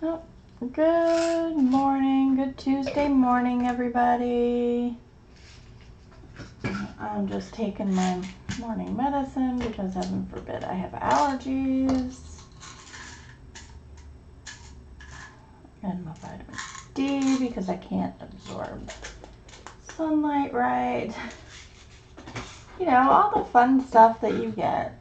Oh, good morning, good Tuesday morning, everybody. I'm just taking my morning medicine because heaven forbid I have allergies. And my vitamin D because I can't absorb sunlight right. You know, all the fun stuff that you get.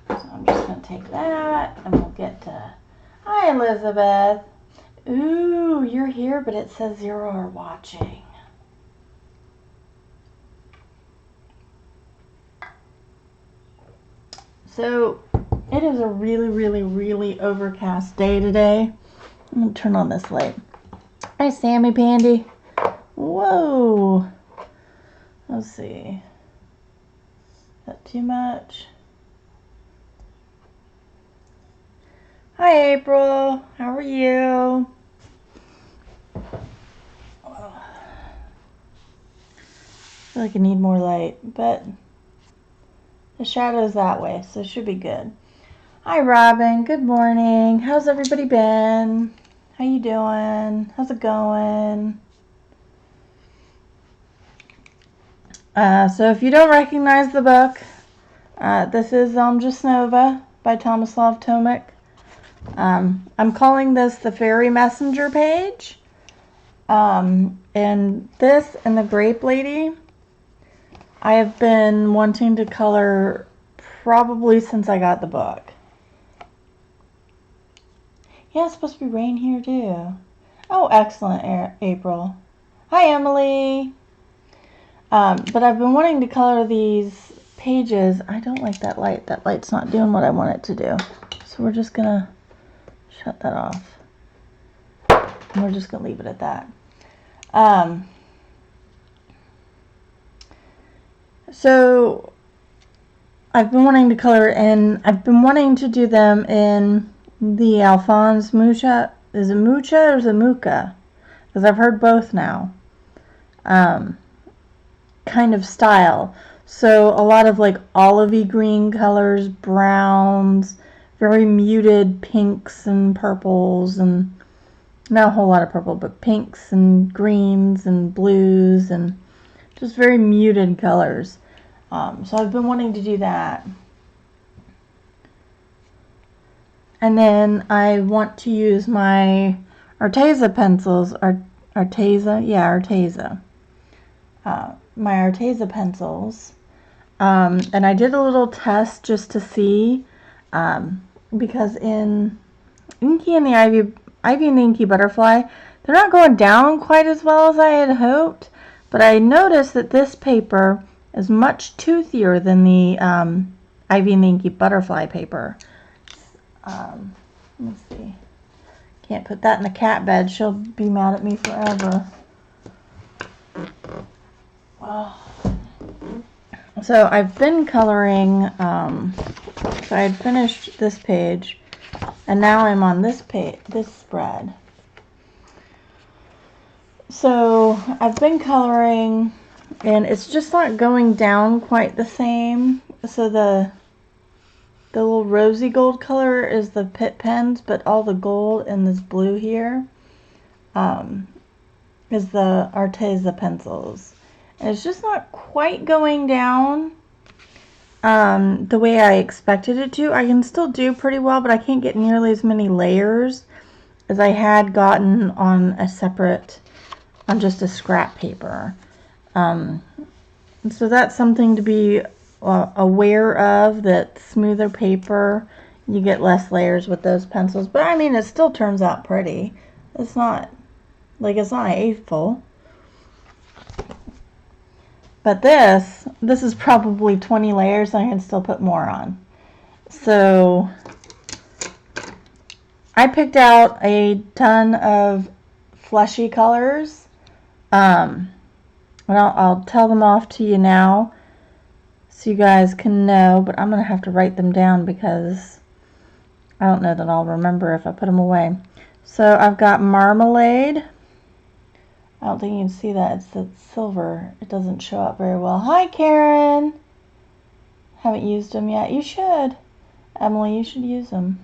So I'm just going to take that and we'll get to... Hi, Elizabeth. Ooh, you're here, but it says 0 are watching. So, it is a really overcast day today. I'm going to turn on this light. Hi, Sammy Pandy. Whoa. Let's see. Is that too much? Hi, April. How are you? I feel like I need more light, but the shadow's that way, so it should be good. Hi, Robin. Good morning. How's everybody been? How you doing? How's it going? So if you don't recognize the book, this is Zemlja Snova by Tomislav Tomic. I'm calling this the Fairy Messenger page. And this and the Grape Lady, I have been wanting to color probably since I got the book. Yeah, it's supposed to be rain here too. Oh, excellent, April. Hi, Emily. But I've been wanting to color these pages. I don't like that light. That light's not doing what I want it to do. So we're just gonna shut that off. And we're just gonna leave it at that. So I've been wanting to color, and I've been wanting to do them in the Alphonse Mucha. Is it Mucha or is it Mucha? Because I've heard both now. Kind of style. So a lot of like olivey green colors, browns, very muted pinks and purples, and not a whole lot of purple, but pinks and greens and blues and just very muted colors. So I've been wanting to do that. And then I want to use my Arteza pencils. Arteza? Yeah, Arteza. My Arteza pencils. And I did a little test just to see, because in Inky and the Ivy and the Inky Butterfly, they're not going down quite as well as I had hoped, but I noticed that this paper is much toothier than the Ivy and the Inky Butterfly paper. Let's see. Can't put that in the cat bed. She'll be mad at me forever. So I've been coloring, so I had finished this page, and now I'm on this page, this spread. So I've been coloring, and it's just not going down quite the same. So the little rosy gold color is the Pitt pens, but all the gold and this blue here is the Arteza pencils. And it's just not quite going down the way I expected it to. I can still do pretty well, but I can't get nearly as many layers as I had gotten on a separate, on just a scrap paper. So that's something to be aware of, that smoother paper, you get less layers with those pencils. But I mean, it still turns out pretty. It's not, like, it's not hateful. But this is probably 20 layers, and I can still put more on. So I picked out a ton of fleshy colors. And I'll tell them off to you now so you guys can know, but I'm going to have to write them down because I don't know that I'll remember if I put them away. So I've got Marmalade. I don't think you can see that. It's the silver. It doesn't show up very well. Hi, Karen. Haven't used them yet. You should. Emily, you should use them.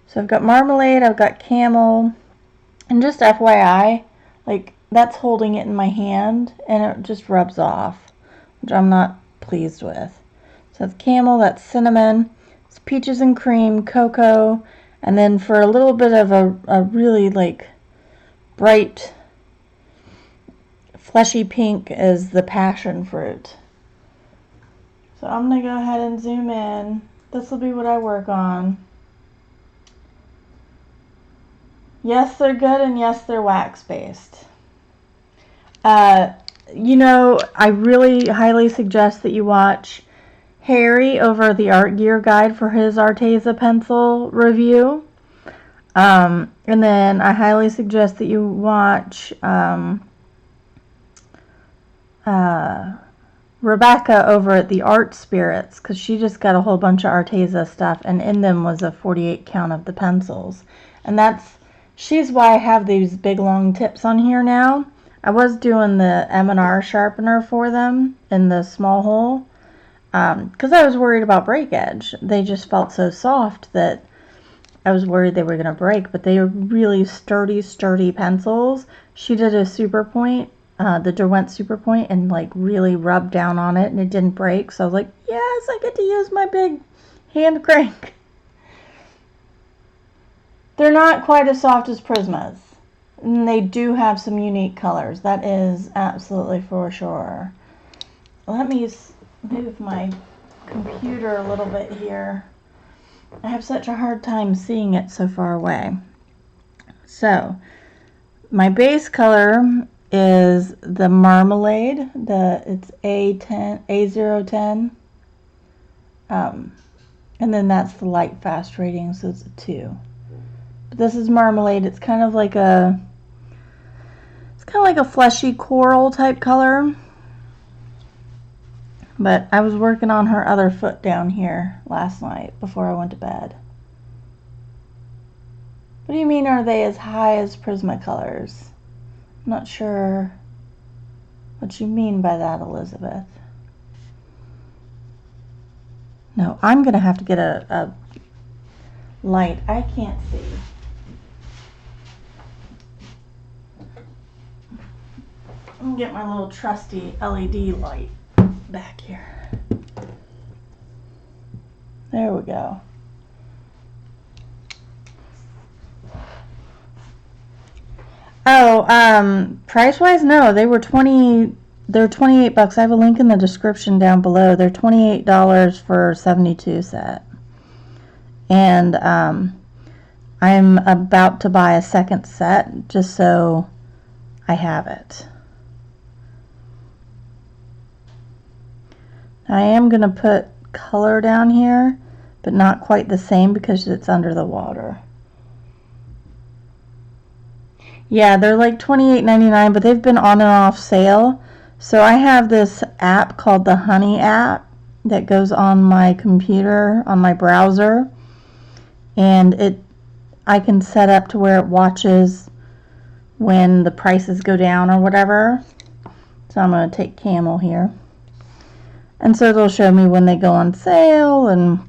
So I've got Marmalade, I've got Camel, and just FYI, like, that's holding it in my hand, and it just rubs off, which I'm not pleased with. So that's Camel, that's Cinnamon, it's Peaches and Cream, Cocoa, and then for a little bit of a really, like, bright, fleshy pink is the Passion Fruit. So I'm going to go ahead and zoom in. This will be what I work on. Yes, they're good, and yes, they're wax-based. You know, I really highly suggest that you watch Harry over the Art Gear Guide for his Arteza pencil review. And then I highly suggest that you watch Rebecca over at the Art Spirits, because she just got a whole bunch of Arteza stuff, and in them was a 48 count of the pencils. And she's why I have these big long tips on here now. I was doing the M&R sharpener for them in the small hole, because I was worried about breakage. They just felt so soft that I was worried they were going to break, but they are really sturdy pencils. She did a super point, the Derwent super point, and like really rubbed down on it, and it didn't break. So I was like, yes, I get to use my big hand crank. They're not quite as soft as Prismas, and they do have some unique colors. That is absolutely for sure. Let me move my computer a little bit here. I have such a hard time seeing it so far away. So, my base color is the Marmalade. It's A010. And then that's the light fast rating, so it's a 2. But this is Marmalade. It's kind of like a fleshy coral type color. But I was working on her other foot down here last night before I went to bed. What do you mean, are they as high as Prismacolors? I'm not sure what you mean by that, Elizabeth. No, I'm going to have to get a light. I can't see. I'm going to get my little trusty LED light back here. There we go. Oh, price-wise, no, they're 28 bucks. I have a link in the description down below. They're $28 for 72 set. And I'm about to buy a second set just so I have it. I am going to put color down here, but not quite the same because it's under the water. Yeah, they're like $28.99, but they've been on and off sale. So I have this app called the Honey app that goes on my computer, on my browser, and I can set up to where it watches when the prices go down or whatever. So I'm going to take Camel here. And so it'll show me when they go on sale and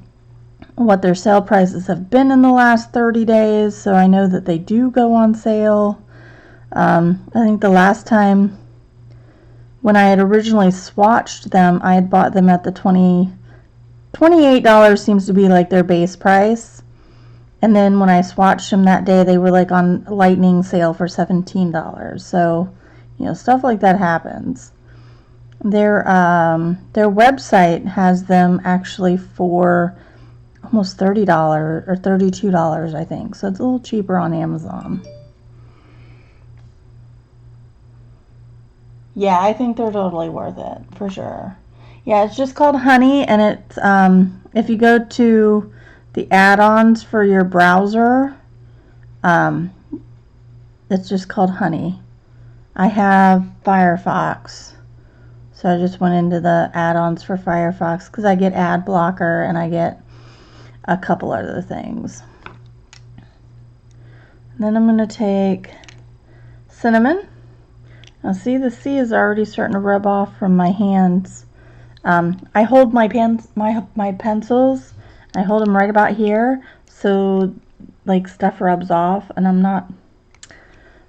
what their sale prices have been in the last 30 days. So I know that they do go on sale. I think the last time when I had originally swatched them, I had bought them at the $28 seems to be like their base price. And then when I swatched them that day, they were like on lightning sale for $17. So, you know, stuff like that happens. Their website has them actually for almost $30 or $32, I think. So it's a little cheaper on Amazon. Yeah, I think they're totally worth it, for sure. Yeah, it's just called Honey, and it's if you go to the add-ons for your browser, it's just called Honey. I have Firefox. So I just went into the add-ons for Firefox because I get ad blocker and I get a couple other things. And then I'm going to take Cinnamon. Now see, the C is already starting to rub off from my hands. I hold my pencils I hold them right about here, so like stuff rubs off, and I'm not,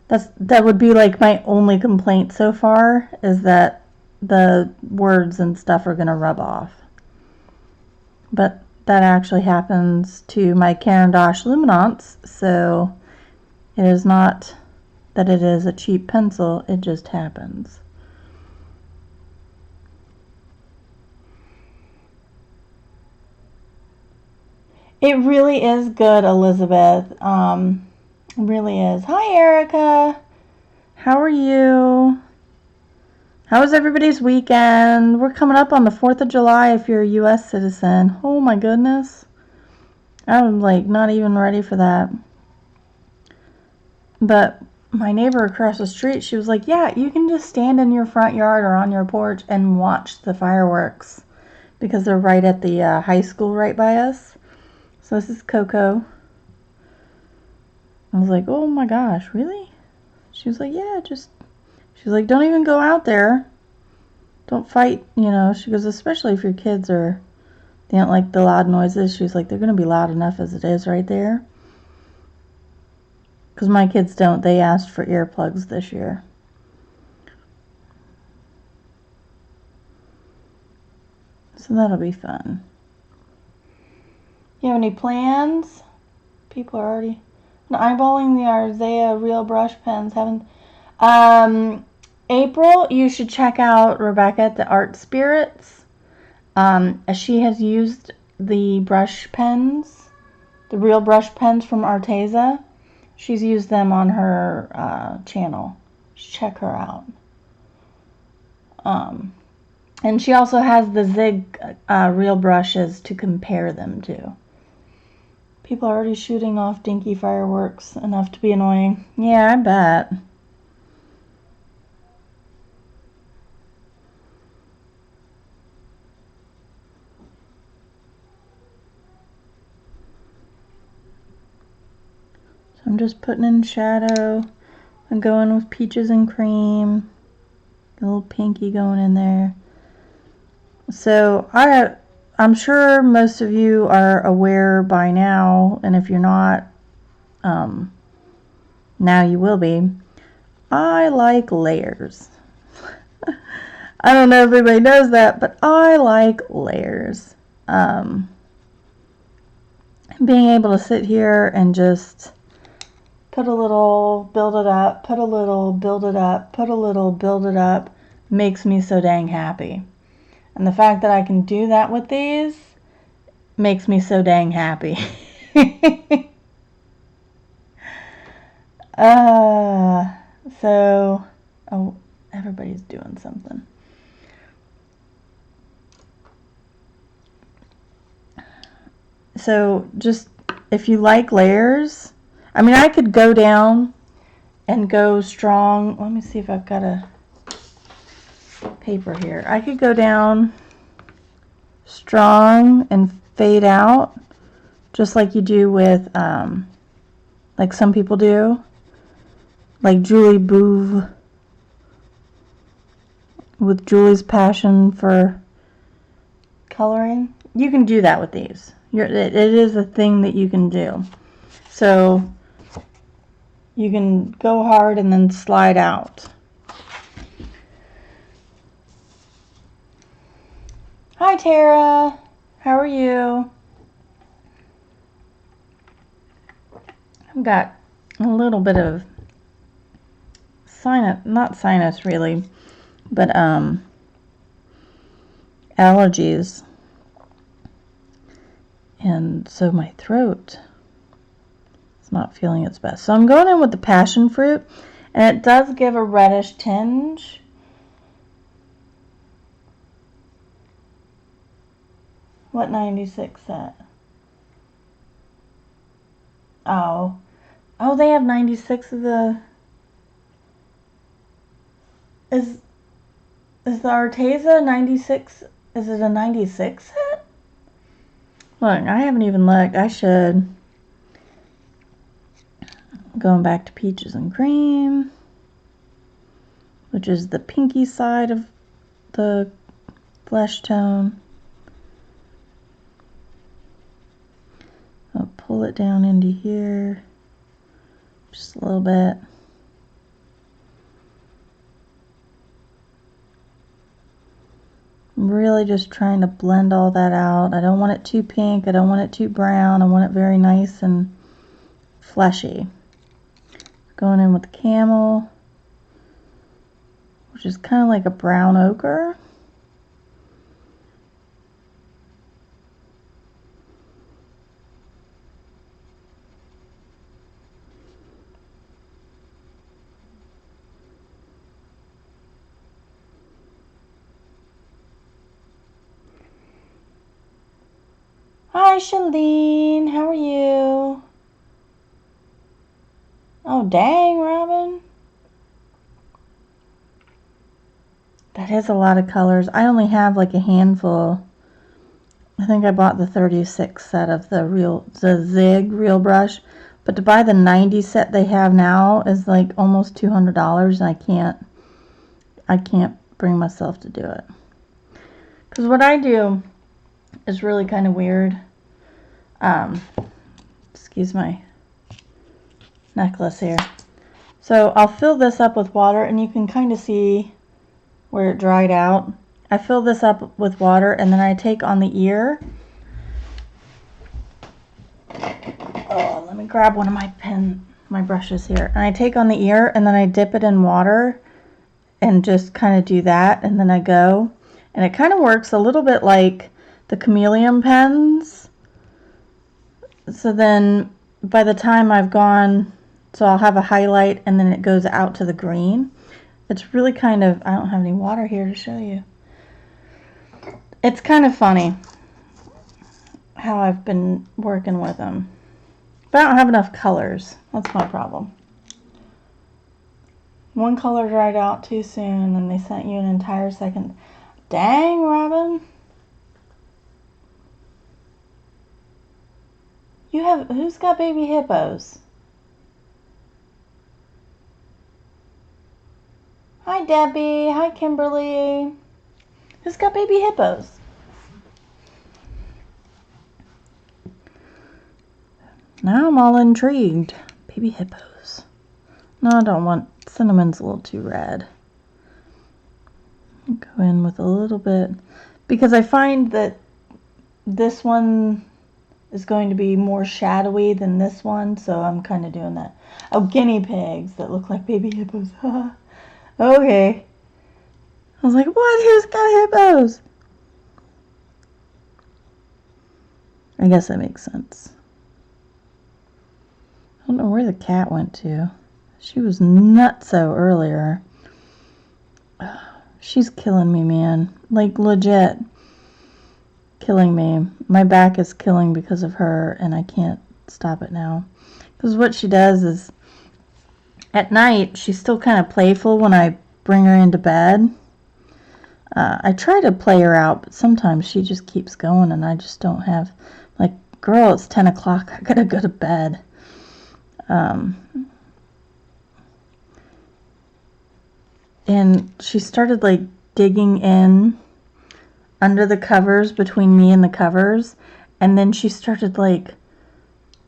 that would be like my only complaint so far, is that the words and stuff are going to rub off. But that actually happens to my Caran d'Ache Luminance, so it is not that it is a cheap pencil, it just happens. It really is good, Elizabeth. It really is. Hi, Erica. How are you? How was everybody's weekend? We're coming up on the 4th of July if you're a U.S. citizen. Oh my goodness. I'm like not even ready for that. But my neighbor across the street, she was like, yeah, you can just stand in your front yard or on your porch and watch the fireworks because they're right at the high school right by us. So this is Coco. I was like, oh my gosh, really? She was like, yeah, just, she was like, don't even go out there. Don't fight, you know. She goes, especially if your kids are, they don't like the loud noises. She was like, they're going to be loud enough as it is right there. Because my kids don't. They asked for earplugs this year. So that'll be fun. You have any plans? People are already eyeballing the Arteza real brush pens. April, you should check out Rebecca at the Art Spirits. She has used the brush pens, the real brush pens from Arteza. She's used them on her channel. Check her out. And she also has the Zig real brushes to compare them to. People are already shooting off dinky fireworks enough to be annoying. Yeah, I bet. So I'm just putting in shadow. I'm going with peaches and cream. A little pinky going in there. So I'm sure most of you are aware by now, and if you're not, now you will be. I like layers. I don't know if everybody knows that, but I like layers. Being able to sit here and just put a little, build it up, put a little, build it up, put a little, build it up, makes me so dang happy. And the fact that I can do that with these makes me so dang happy. Oh, everybody's doing something. So just, if you like layers, I mean, I could go down and go strong. Let me see if I've got a paper here. I could go down strong and fade out, just like you do with, like some people do, like Julie Bouve, with Julie's passion for coloring. You can do that with these. It is a thing that you can do. So you can go hard and then slide out. Hi, Tara. How are you? I've got a little bit of not sinus really, but allergies. And so my throat is not feeling its best. So I'm going in with the passion fruit, and it does give a reddish tinge. What 96 set? Oh, they have 96 of the. Is the Arteza 96? Is it a 96 set? Look, I haven't even looked. I should. Going back to peaches and cream, which is the pinky side of the flesh tone. pull it down into here just a little bit. I'm really just trying to blend all that out. I don't want it too pink. I don't want it too brown. I want it very nice and fleshy. Going in with the camel, which is kind of like a brown ochre. Hi, Shalene. How are you? Oh, dang, Robin. That is a lot of colors. I only have like a handful. I think I bought the 36 set of the Zig Real Brush. But to buy the 90 set they have now is like almost $200, and I can't bring myself to do it. Because what I do is really kind of weird. Excuse my necklace here. So I'll fill this up with water, and you can kind of see where it dried out. I fill this up with water, and then I take on the ear. Oh, let me grab one of my brushes here. And I take on the ear, and then I dip it in water and just kind of do that, and then I go. And it kind of works a little bit like the chameleon pens. So then by the time I've gone, so I'll have a highlight and then it goes out to the green. It's really kind of, I don't have any water here to show you. It's kind of funny how I've been working with them. But I don't have enough colors. That's my problem. One color dried out too soon and they sent you an entire second. Dang, Robin. Who's got baby hippos? Hi, Debbie. Hi, Kimberly. Who's got baby hippos? Now I'm all intrigued. Baby hippos. No, I don't want, cinnamon's a little too red. Go in with a little bit, because I find that this one is going to be more shadowy than this one, so I'm kind of doing that. Oh, guinea pigs that look like baby hippos. Okay. I was like, what? Who's got hippos? I guess that makes sense. I don't know where the cat went to. She was nutso earlier. She's killing me, man. Like, legit killing me. My back is killing because of her, and I can't stop it now. Because what she does is, at night, she's still kind of playful when I bring her into bed. I try to play her out, but sometimes she just keeps going, and I just don't have, like, girl, it's 10 o'clock. I gotta go to bed. And she started, like, digging in under the covers, between me and the covers, and then she started, like,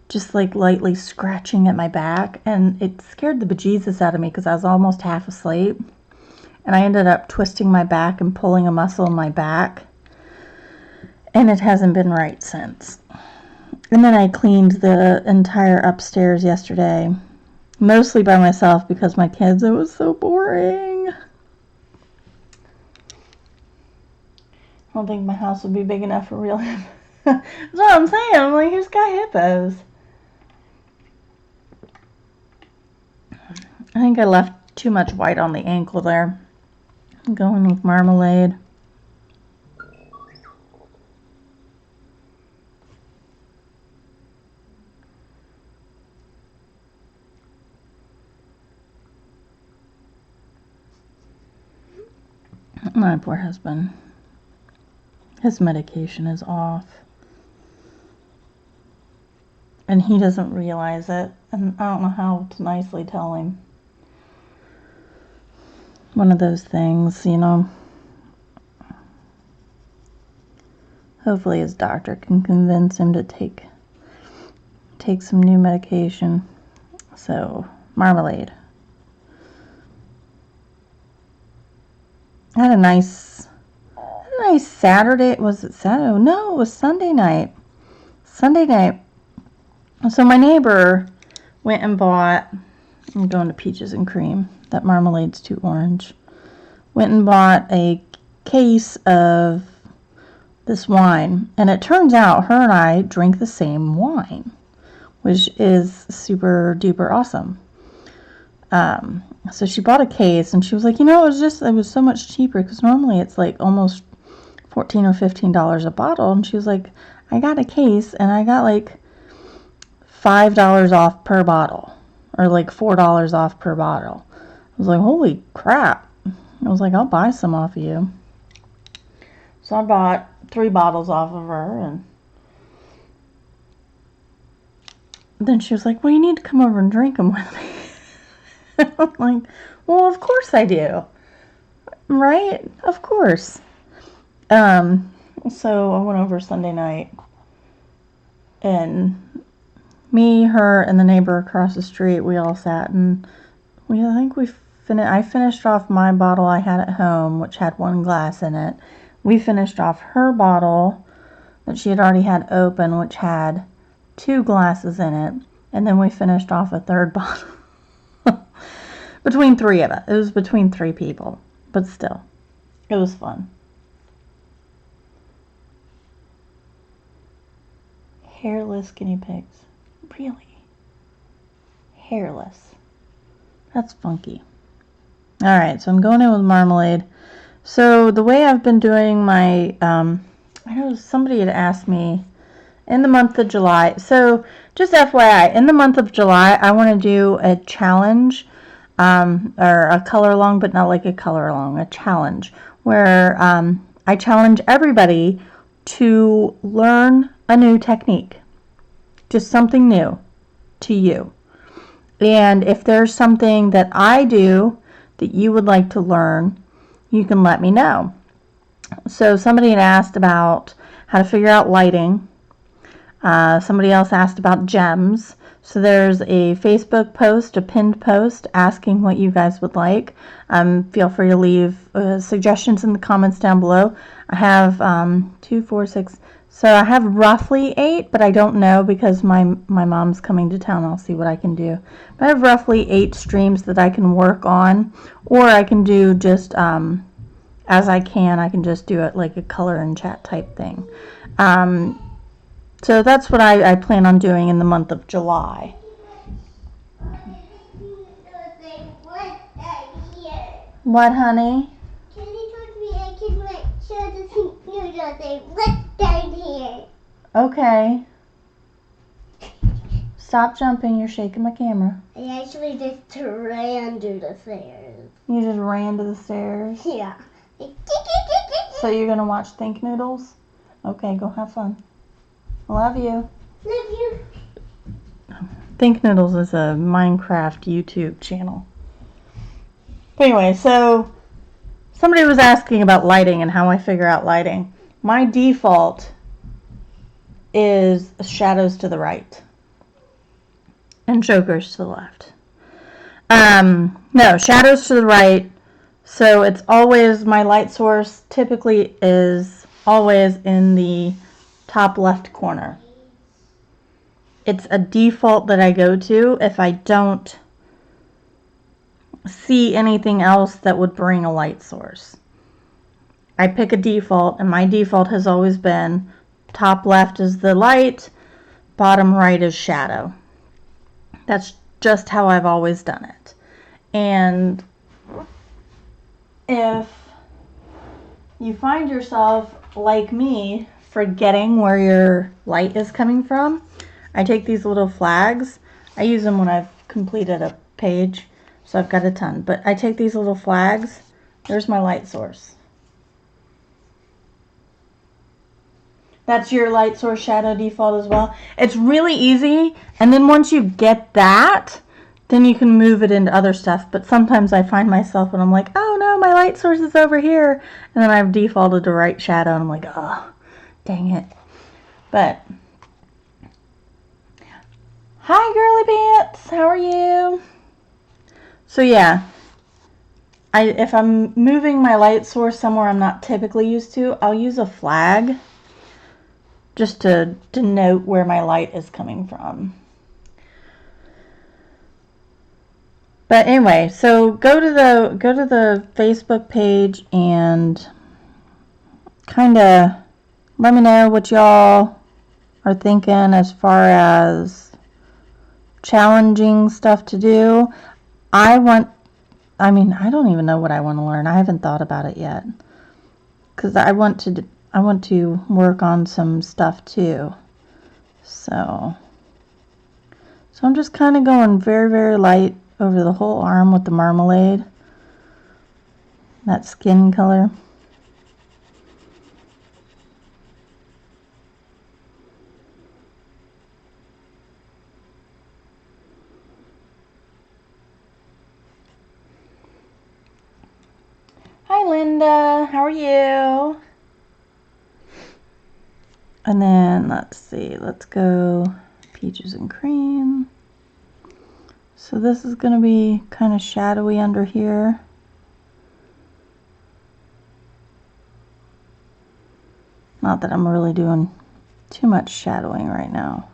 just, like, lightly scratching at my back, and it scared the bejesus out of me because I was almost half asleep, and I ended up twisting my back and pulling a muscle in my back, and it hasn't been right since. And then I cleaned the entire upstairs yesterday, mostly by myself because my kids, it was so boring. I don't think my house would be big enough for real hippos. That's what I'm saying. I'm like, who's got hippos? I think I left too much white on the ankle there. I'm going with marmalade. My poor husband. His medication is off. And he doesn't realize it. And I don't know how to nicely tell him. One of those things, you know. Hopefully his doctor can convince him to take take some new medication. So, marmalade. I had a nice Saturday. Was it Saturday? No, it was Sunday night. Sunday night. So my neighbor went and bought, I'm going to peaches and cream. That marmalade's too orange. Went and bought a case of this wine. And it turns out her and I drink the same wine, which is super duper awesome. So she bought a case and she was like, you know, it was so much cheaper because normally it's like almost $14 or $15 a bottle. And she was like, I got a case and I got like $5 off per bottle, or like $4 off per bottle. I was like, holy crap. I was like, I'll buy some off of you. So I bought 3 bottles off of her, and then she was like, well, you need to come over and drink them with me. I'm like, well, of course I do. Right? Of course. So I went over Sunday night, and me, her, and the neighbor across the street, we all sat, and I finished off my bottle I had at home, which had 1 glass in it. We finished off her bottle that she had already had open, which had 2 glasses in it, and then we finished off a 3rd bottle. Between 3 of us. It was between 3 people, but still, it was fun. Hairless guinea pigs. Really? Hairless. That's funky. Alright, so I'm going in with marmalade. So the way I've been doing my, I know somebody had asked me in the month of July. So just FYI, in the month of July, I want to do a challenge, or a color along, but not like a color along, a challenge, where I challenge everybody to learn a new technique. Just something new to you. And if there's something that I do that you would like to learn, you can let me know. So somebody had asked about how to figure out lighting. Somebody else asked about gems. So there's a Facebook post, a pinned post, asking what you guys would like. Feel free to leave suggestions in the comments down below. I have 2, 4, 6. So I have roughly 8, but I don't know because my mom's coming to town. I'll see what I can do. But I have roughly 8 streams that I can work on, or I can do just as I can. I can just do it like a color and chat type thing. So that's what I plan on doing in the month of July. What, honey? Can you told me I can like show the pink noodles they went down here? Okay. Stop jumping, you're shaking my camera. I actually just ran to the stairs. You just ran to the stairs? Yeah. So you're going to watch Think Noodles? Okay, go have fun. Love you. Love you. Think Noodles is a Minecraft YouTube channel. But anyway, so somebody was asking about lighting and how I figure out lighting. My default is shadows to the right and jokers to the left. No, shadows to the right. So it's always, my light source typically is always in the top left corner. It's a default that I go to if I don't see anything else that would bring a light source. I pick a default, and my default has always been top left is the light, bottom right is shadow. That's just how I've always done it. And if you find yourself, like me, forgetting where your light is coming from, I take these little flags. I use them when I've completed a page, so I've got a ton. But I take these little flags. There's my light source. That's your light source shadow default as well. It's really easy, and then once you get that, then you can move it into other stuff. But sometimes I find myself when I'm like, oh no, my light source is over here, and then I've defaulted to right shadow, and I'm like, oh, dang it. But Hi, girly pants. How are you? So yeah, if I'm moving my light source somewhere I'm not typically used to, I'll use a flag just to denote where my light is coming from. But anyway, so go to the Facebook page and kind of let me know what y'all are thinking as far as challenging stuff to do. I don't even know what I want to learn. I haven't thought about it yet. Because I want to work on some stuff too. So I'm just kind of going very, very light over the whole arm with the marmalade. That skin color. Hi, Linda. How are you? And then let's see. Let's go peaches and cream. So this is going to be kind of shadowy under here. Not that I'm really doing too much shadowing right now.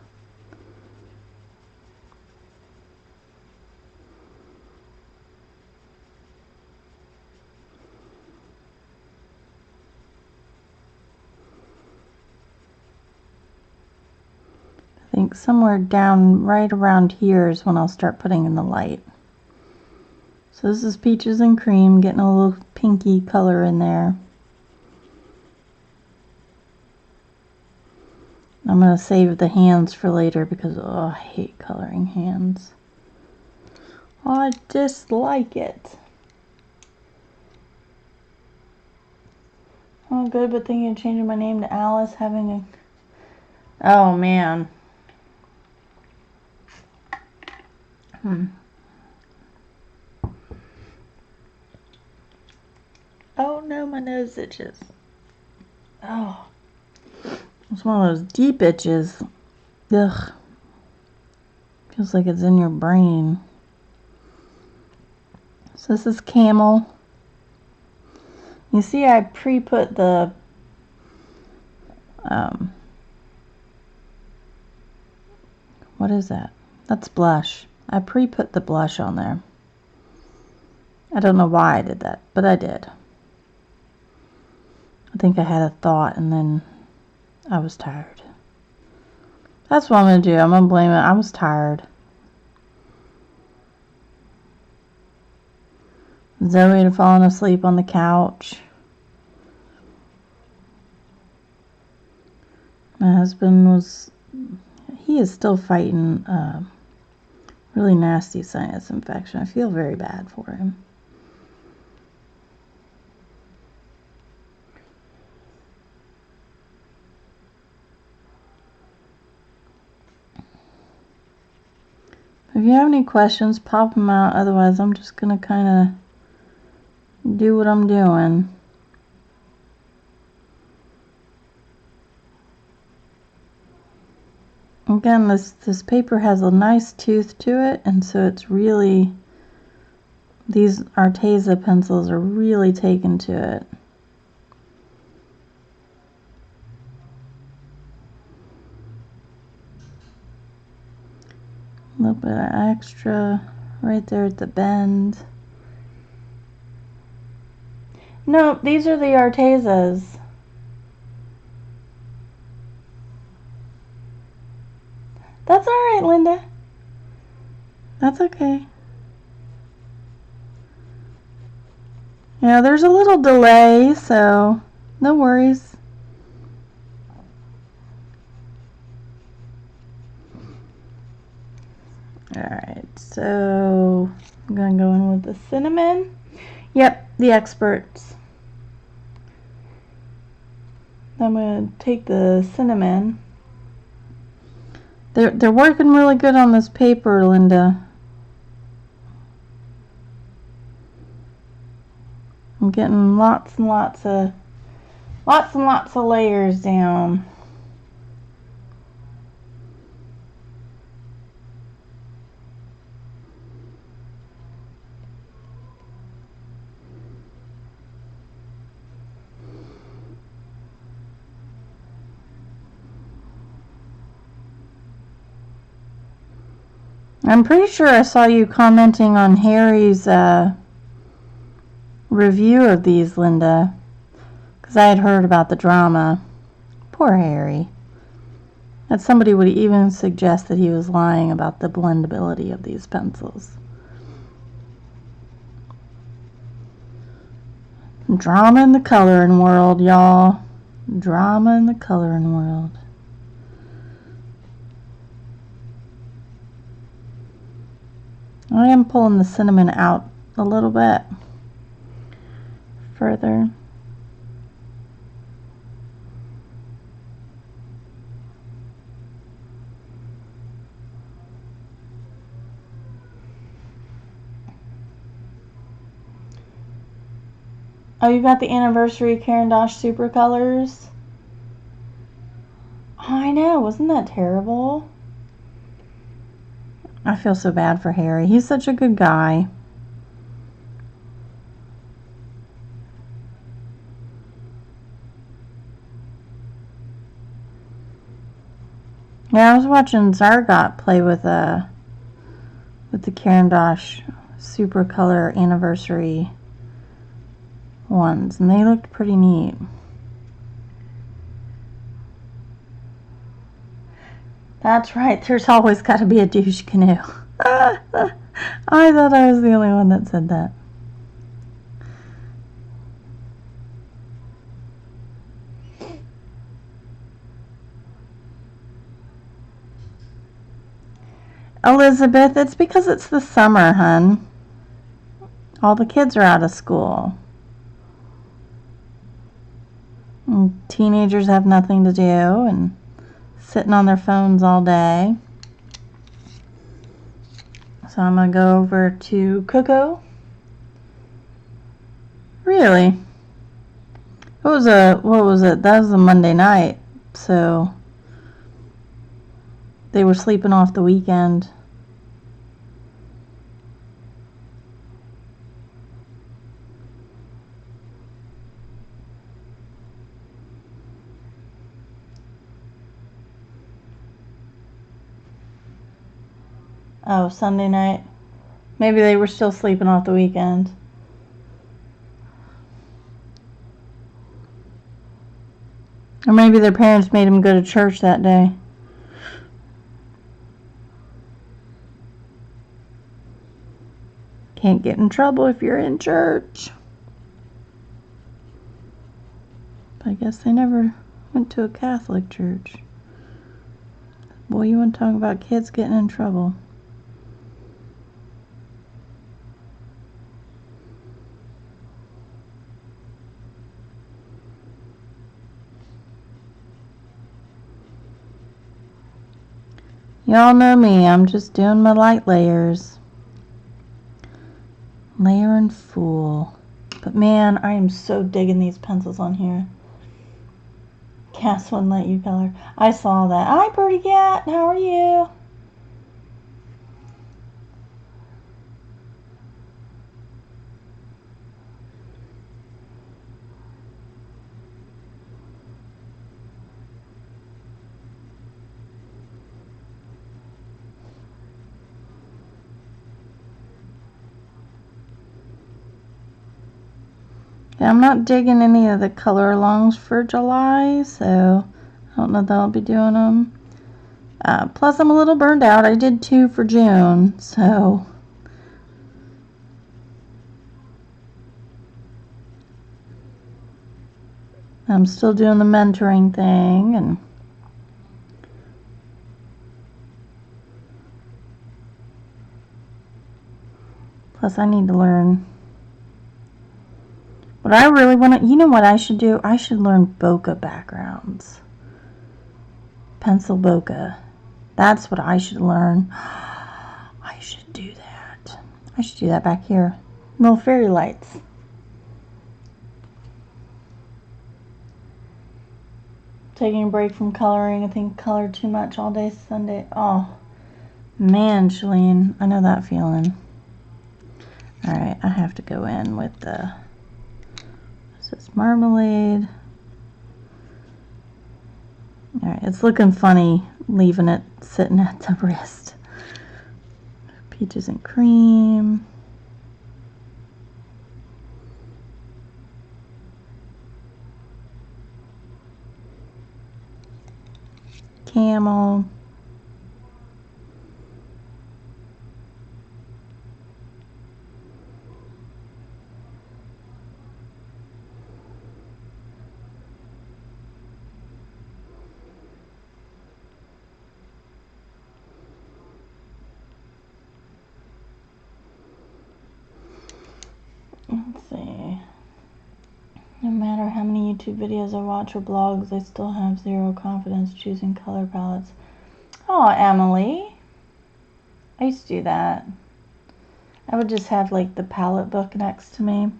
I think somewhere down right around here is when I'll start putting in the light. So this is peaches and cream, getting a little pinky color in there. I'm going to save the hands for later because I hate coloring hands. I dislike it. Oh good, but thinking of changing my name to Alice, having a... Oh man. Oh no, my nose itches. Oh. It's one of those deep itches. Ugh. Feels like it's in your brain. So this is camel. You see I pre-put the what is that? That's blush. I pre-put the blush on there. I don't know why I did that, but I did. I think I had a thought and then I was tired. That's what I'm going to do. I'm going to blame it. I was tired. Zoe had fallen asleep on the couch. My husband he is still fighting really nasty sinus infection. I feel very bad for him. If you have any questions, pop them out. Otherwise, I'm just going to kind of do what I'm doing. Again, this paper has a nice tooth to it, and so it's really, these Arteza pencils are really taken to it. A little bit of extra right there at the bend. No, these are the Artezas. That's alright, Linda. That's okay. Yeah, there's a little delay, so no worries. Alright, so I'm going to go in with the cinnamon. Yep, the experts. I'm going to take the cinnamon. They're working really good on this paper, Linda. I'm getting lots and lots of layers down. I'm pretty sure I saw you commenting on Harry's review of these, Linda, because I had heard about the drama. Poor Harry. That somebody would even suggest that he was lying about the blendability of these pencils. Drama in the coloring world, y'all. Drama in the coloring world. I am pulling the cinnamon out a little bit further. Oh, you got the anniversary Caran d'Ache Super Colors? Oh, I know, wasn't that terrible? I feel so bad for Harry. He's such a good guy. Yeah, I was watching Zargot play with the Caran d'Ache Super Color Anniversary ones, and they looked pretty neat. That's right, there's always got to be a douche canoe. I thought I was the only one that said that. Elizabeth, it's because it's the summer, hun. All the kids are out of school. And teenagers have nothing to do and sitting on their phones all day. So I'm going to go over to Coco. Really? What was it? That was a Monday night. So they were sleeping off the weekend. Oh, Sunday night. Maybe they were still sleeping off the weekend. Or maybe their parents made them go to church that day. Can't get in trouble if you're in church. But I guess they never went to a Catholic church. Boy, you want to talk about kids getting in trouble. Y'all know me, I'm just doing my light layers. Layer and Fool. But man, I am so digging these pencils on here. Cass wouldn't let you color. I saw that. Hi, Birdie Cat. How are you? Yeah, I'm not digging any of the color alongs for July, so I don't know that I'll be doing them. Plus, I'm a little burned out. I did 2 for June, so I'm still doing the mentoring thing, and plus I need to learn. What I really want to, you know what I should do? I should learn bokeh backgrounds. Pencil bokeh. That's what I should learn. I should do that. I should do that back here. Little fairy lights. Taking a break from coloring. I think colored too much all day Sunday. Oh, man, Shalene. I know that feeling. Alright, I have to go in with the... This is marmalade. Alright, it's looking funny leaving it sitting at the wrist. Peaches and cream. Camel. Let's see. No matter how many YouTube videos I watch or blogs, I still have zero confidence choosing color palettes. Oh, Emily. I used to do that. I would just have like the palette book next to me.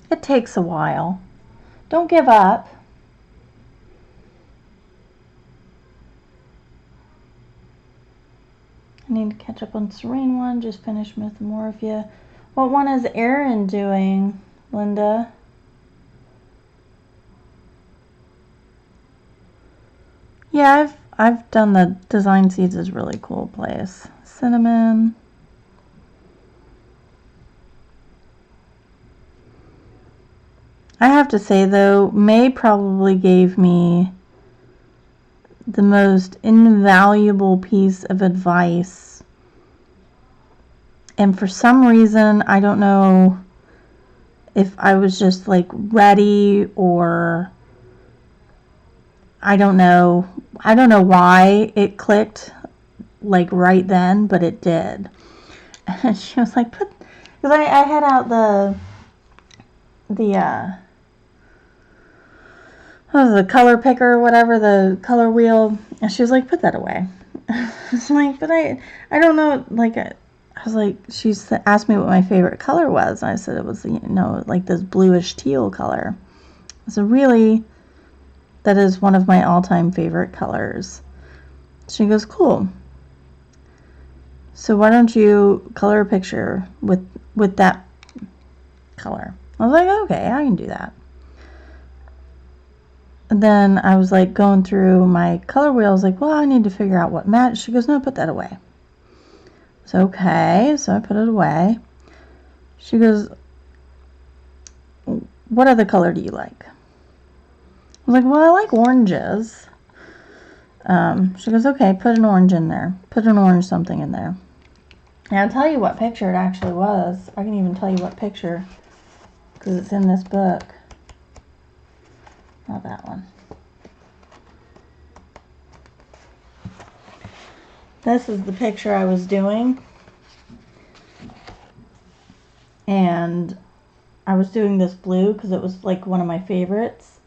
It takes a while. Don't give up. I need to catch up on Serene one. Just finished Mythomorphia. What one is Erin doing, Linda? Yeah, I've done the Design Seeds is really cool place. Cinnamon. I have to say though, May probably gave me the most invaluable piece of advice. And for some reason, I don't know if I was just like ready or I don't know why it clicked like right then, but it did. And she was like, because I had out the what was it, the color picker or whatever, the color wheel, and she was like, put that away. I was like, but I don't know, like I was like, she asked me what my favorite color was, and I said it was, you know, like this bluish teal color. So really, that is one of my all-time favorite colors. She goes, cool. So why don't you color a picture with that color? I was like, okay, I can do that. And then I was like going through my color wheel. I was like, well, I need to figure out what match. She goes, no, put that away. So okay, so I put it away. She goes, what other color do you like? I was like, well, I like oranges. She goes, okay, put an orange in there. Put an orange something in there. And I'll tell you what picture it actually was. I can even tell you what picture, because it's in this book. Not that one. This is the picture I was doing. And I was doing this blue because it was like one of my favorites.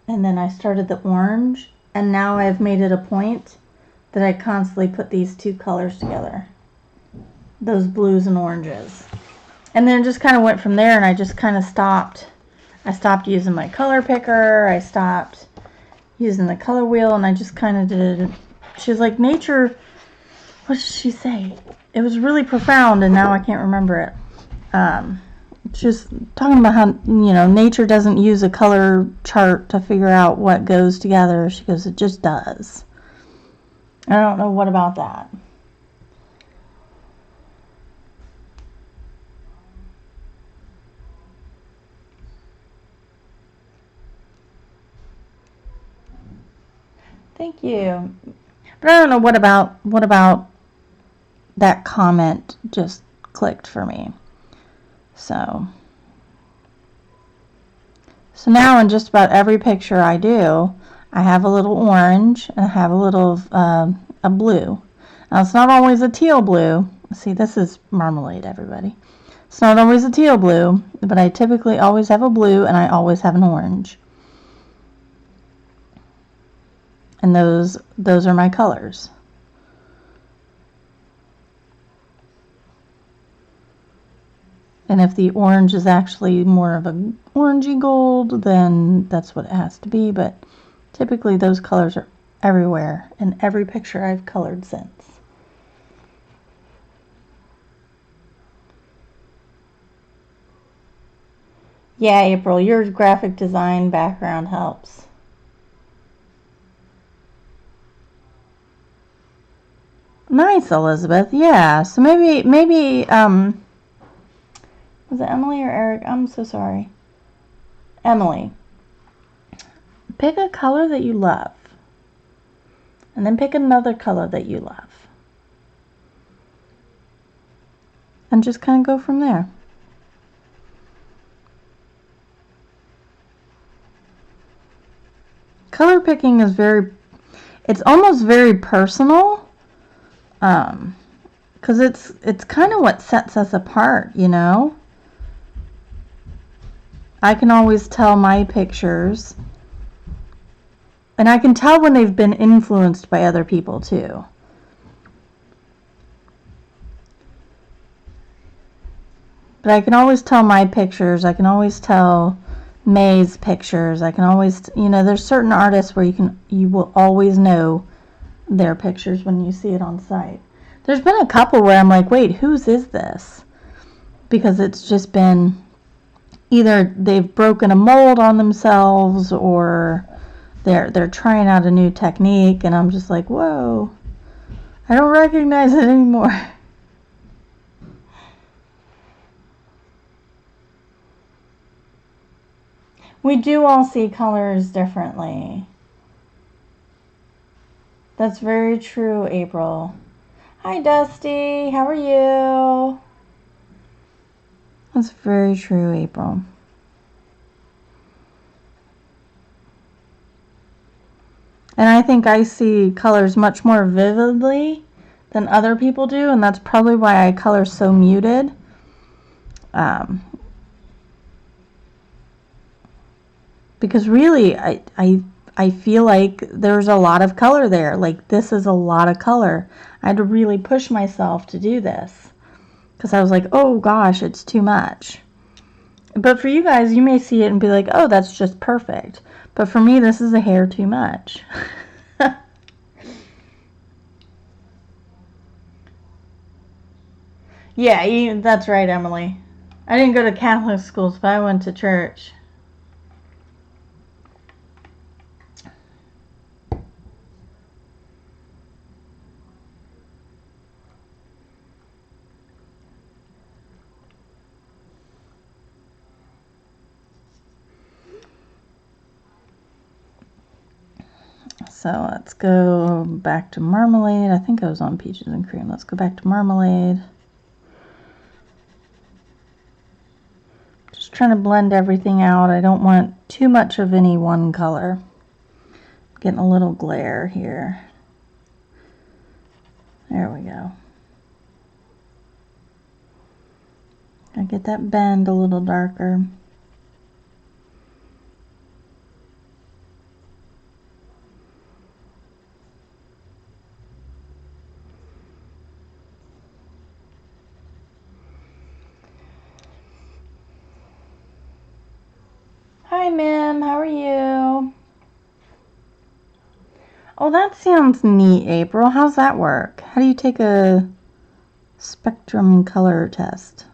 And then I started the orange. And now I've made it a point that I constantly put these two colors together. Those blues and oranges. And then it just kind of went from there, and I just kind of stopped. I stopped using my color picker. I stopped using the color wheel, and I just kind of did. She was like, nature, what did she say? It was really profound, and now I can't remember it. She was talking about how, you know, nature doesn't use a color chart to figure out what goes together. She goes, it just does. I don't know what about that. Thank you. But I don't know what about that comment just clicked for me. So now in just about every picture I do, I have a little orange and I have a little a blue. Now it's not always a teal blue. See, this is marmalade, everybody. It's not always a teal blue, but I typically always have a blue and I always have an orange. And those are my colors. And if the orange is actually more of an orangey gold, then that's what it has to be. But typically those colors are everywhere in every picture I've colored since. Yeah, April, your graphic design background helps. Nice, Elizabeth. Yeah. So maybe was it Emily or Eric? I'm so sorry. Emily. Pick a color that you love. And then pick another color that you love. And just kind of go from there. Color picking is it's almost very personal. Because it's kind of what sets us apart, you know? I can always tell my pictures, and I can tell when they've been influenced by other people too. But I can always tell my pictures, I can always tell May's pictures, I can always, you know, there's certain artists where you will always know their pictures when you see it on site. There's been a couple where I'm like, wait, whose is this? Because it's just been either they've broken a mold on themselves or they're trying out a new technique, and I'm just like, whoa, I don't recognize it anymore. We do all see colors differently. That's very true, April. Hi, Dusty. How are you? That's very true, April. And I think I see colors much more vividly than other people do, and that's probably why I color so muted. Because really, I feel like there's a lot of color there. Like, this is a lot of color. I had to really push myself to do this. Because I was like, oh gosh, it's too much. But for you guys, you may see it and be like, oh, that's just perfect. But for me, this is a hair too much. Yeah, that's right, Emily. I didn't go to Catholic schools, but I went to church. So let's go back to marmalade. I think I was on peaches and cream. Let's go back to marmalade. Just trying to blend everything out. I don't want too much of any one color. Getting a little glare here. There we go. I get that bend a little darker. Hi, Mim. How are you? Oh, that sounds neat, April. How's that work? How do you take a spectrum color test?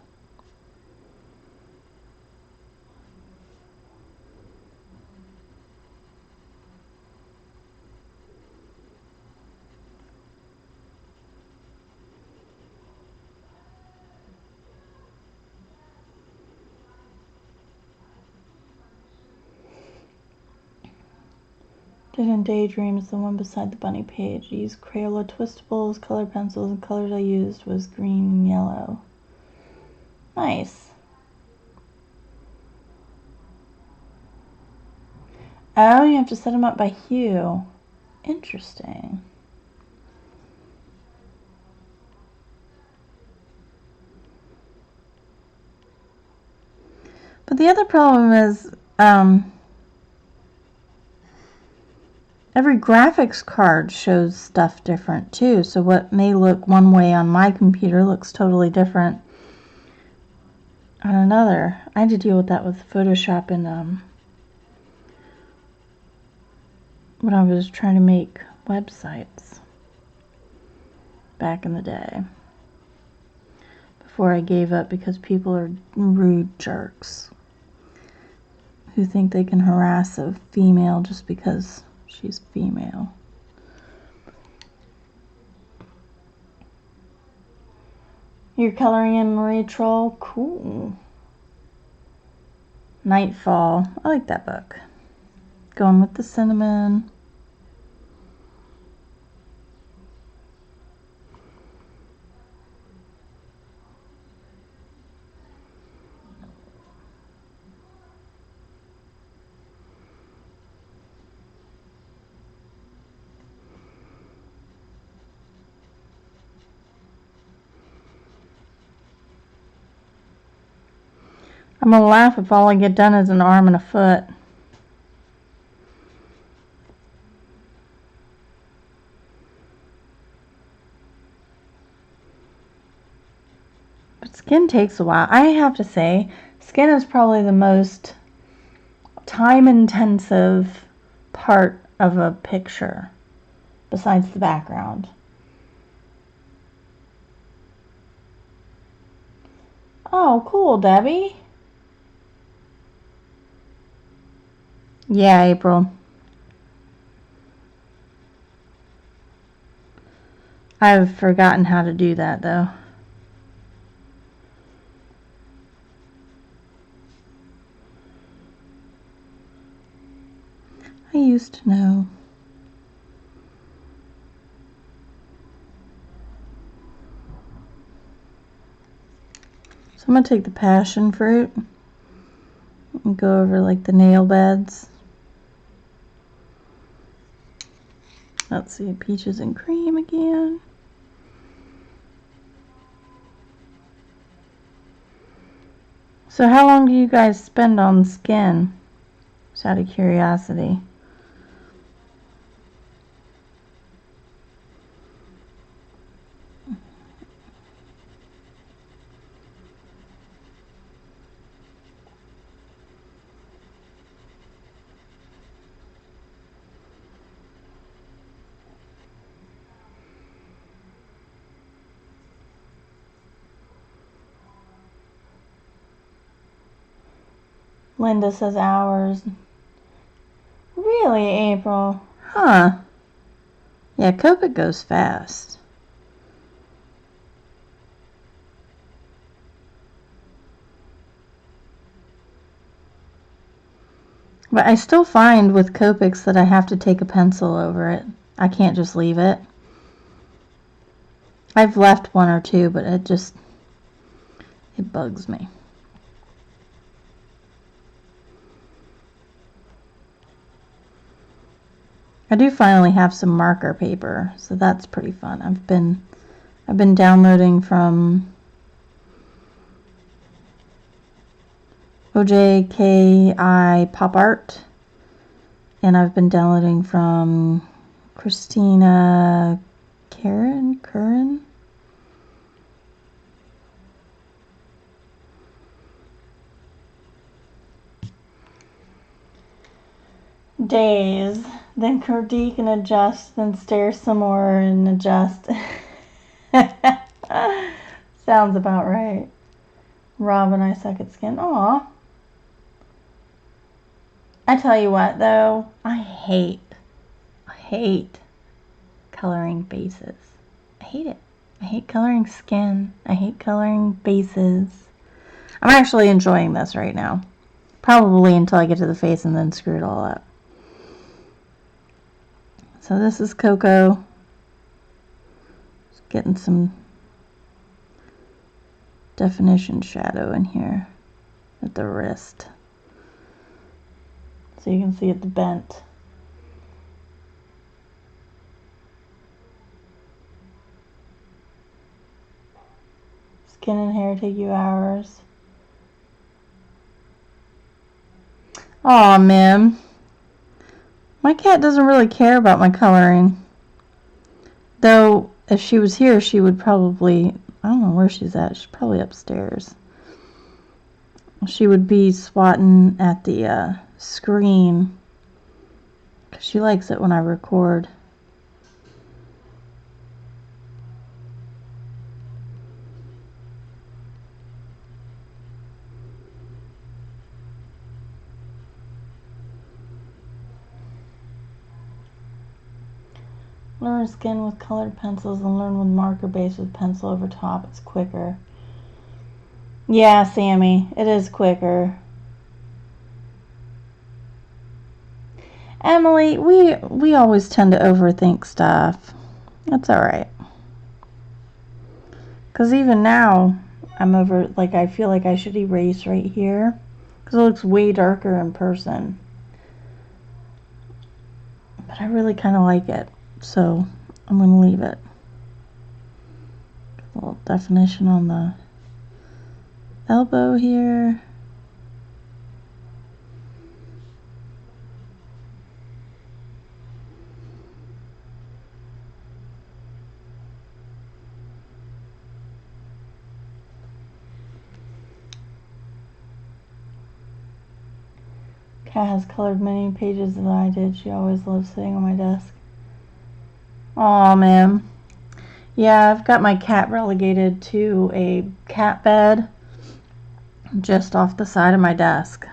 Hidden Daydreams, the one beside the bunny page. I used Crayola Twistables, color pencils, and colors I used was green and yellow. Nice. Oh, you have to set them up by hue. Interesting. But the other problem is, every graphics card shows stuff different too. So what may look one way on my computer looks totally different on another. I had to deal with that with Photoshop and when I was trying to make websites back in the day. Before I gave up because people are rude jerks who think they can harass a female just because she's female. You're coloring in Marie Troll? Cool. Nightfall. I like that book. Going with the cinnamon. I'm gonna laugh if all I get done is an arm and a foot. But skin takes a while. I have to say, skin is probably the most time-intensive part of a picture, besides the background. Oh, cool, Debbie. Yeah, April. I've forgotten how to do that, though. I used to know. So I'm going to take the passion fruit and go over like the nail beds. Let's see, peaches and cream again. So how long do you guys spend on skin? Just out of curiosity. Linda says hours. Really, April? Huh. Yeah, Copic goes fast. But I still find with Copics that I have to take a pencil over it. I can't just leave it. I've left one or two, but it bugs me. I do finally have some marker paper, so that's pretty fun. I've been downloading from OJKI Pop Art, and I've been downloading from Christina Curran. Days, then critique and adjust, then stare some more and adjust. Sounds about right. Rob and I suck at skin. Aw. I tell you what, though, I hate coloring bases. I hate it. I hate coloring skin. I hate coloring bases. I'm actually enjoying this right now. Probably until I get to the face and then screw it all up. So this is Cocoa. Just getting some definition shadow in here at the wrist. So you can see at the bent. Skin and hair take you hours. Aw, Mim. My cat doesn't really care about my coloring. Though, if she was here, she would probably, I don't know where she's at. She's probably upstairs. She would be swatting at the screen, because she likes it when I record. Learn skin with colored pencils and learn with marker base with pencil over top. It's quicker. Yeah, Sammy, it is quicker. Emily, we always tend to overthink stuff. That's alright. Because even now, I'm over, like, I feel like I should erase right here. Because it looks way darker in person. But I really kind of like it. So, I'm going to leave it. A little definition on the elbow here. Kat has colored many pages than I did. She always loves sitting on my desk. Aw, man. Yeah, I've got my cat relegated to a cat bed just off the side of my desk.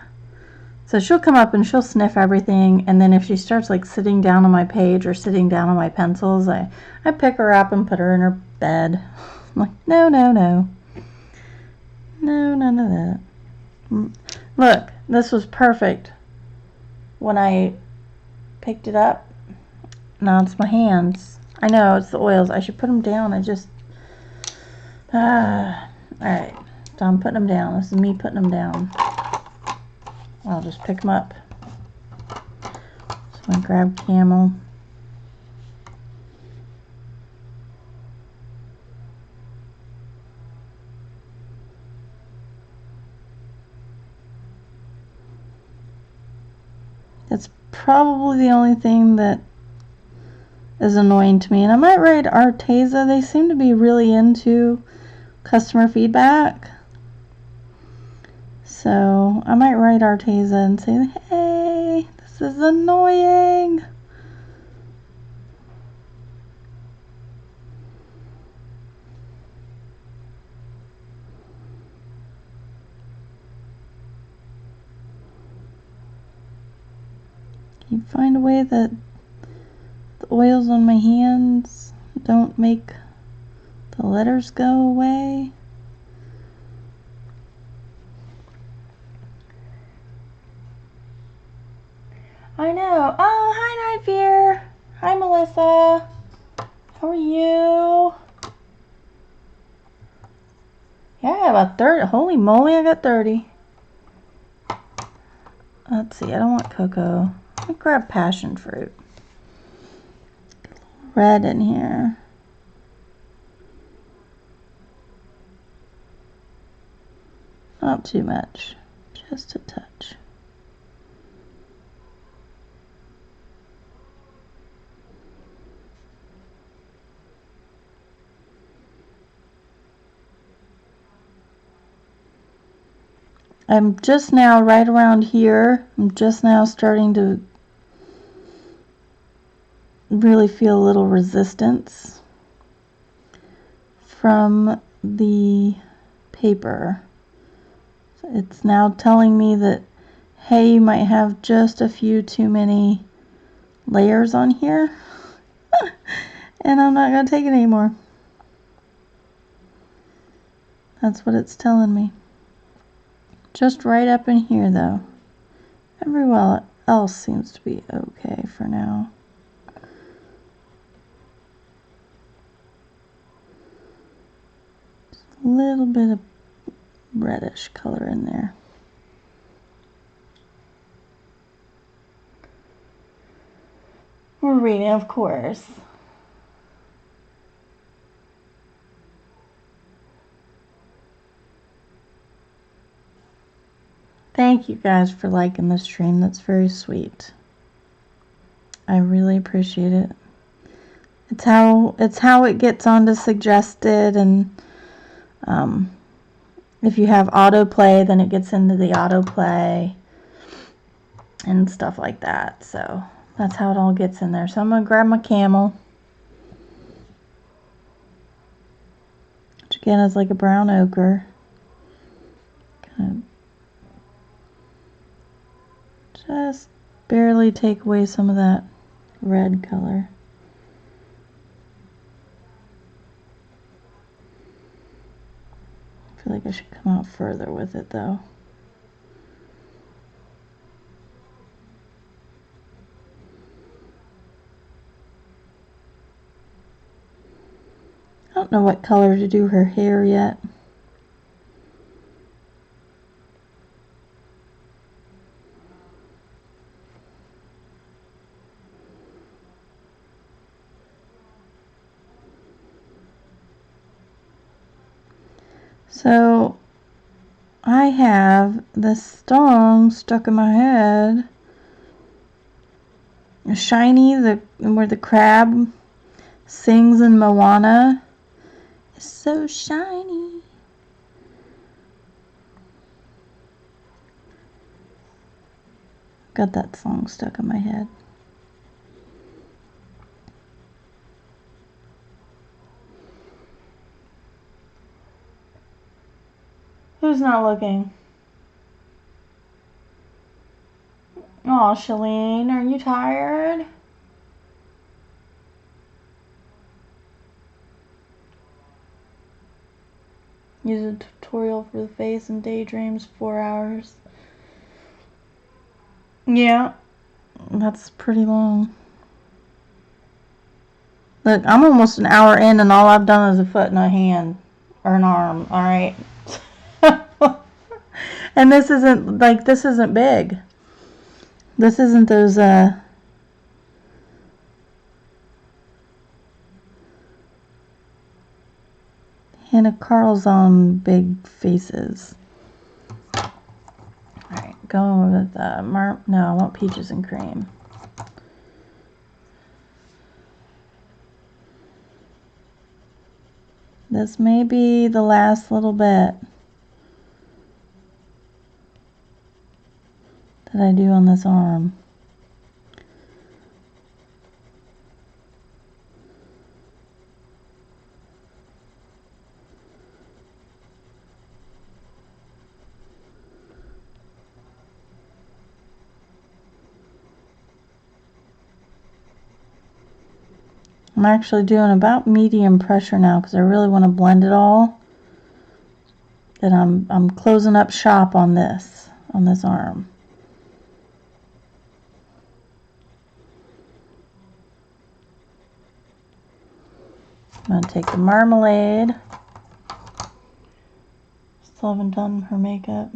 So she'll come up and she'll sniff everything, and then if she starts like sitting down on my page or sitting down on my pencils, I pick her up and put her in her bed. I'm like, no, no, no. No, none of that. Look, this was perfect. When I picked it up, now it's my hands. I know, it's the oils. I should put them down. Alright, so I'm putting them down. This is me putting them down. I'll just pick them up. So I grab Camel. That's probably the only thing that is annoying to me. And I might write Arteza. They seem to be really into customer feedback. So I might write Arteza and say, hey, this is annoying. Can you find a way that the oils on my hands don't make the letters go away? I know. Oh, hi, Night Fear. Hi, Melissa. How are you? Yeah, I got about 30. Holy moly, I got 30. Let's see, I don't want cocoa. Let me grab passion fruit. Red in here. Not too much, just a touch. I'm just now, right around here, I'm just now starting to really feel a little resistance from the paper. It's now telling me that, hey, you might have just a few too many layers on here, and I'm not going to take it anymore. That's what it's telling me. Just right up in here, though. Everywhere else seems to be okay for now. Just a little bit of reddish color in there. We're reading, of course. Thank you guys for liking the stream. That's very sweet. I really appreciate it. It's how it gets onto suggested, and if you have autoplay, then it gets into the autoplay and stuff like that. So that's how it all gets in there. So I'm gonna grab my Camel, which again is like a brown ochre. Kind of just barely take away some of that red color. I feel like I should come out further with it though. I don't know what color to do her hair yet. So I have this song stuck in my head. Shiny, where the crab sings in Moana. It's so shiny. Got that song stuck in my head. Who's not looking? Oh, Shalene, are you tired? Use a tutorial for the face and daydreams, 4 hours. Yeah, that's pretty long. Look, I'm almost an hour in and all I've done is a foot and a hand. Or an arm, alright? And this isn't big. This isn't those, Hannah Carlson big faces. Alright, going with no, I want peaches and cream. This may be the last little bit that I do on this arm. I'm actually doing about medium pressure now because I really want to blend it all. And I'm closing up shop on this arm. I'm going to take the marmalade. Still haven't done her makeup.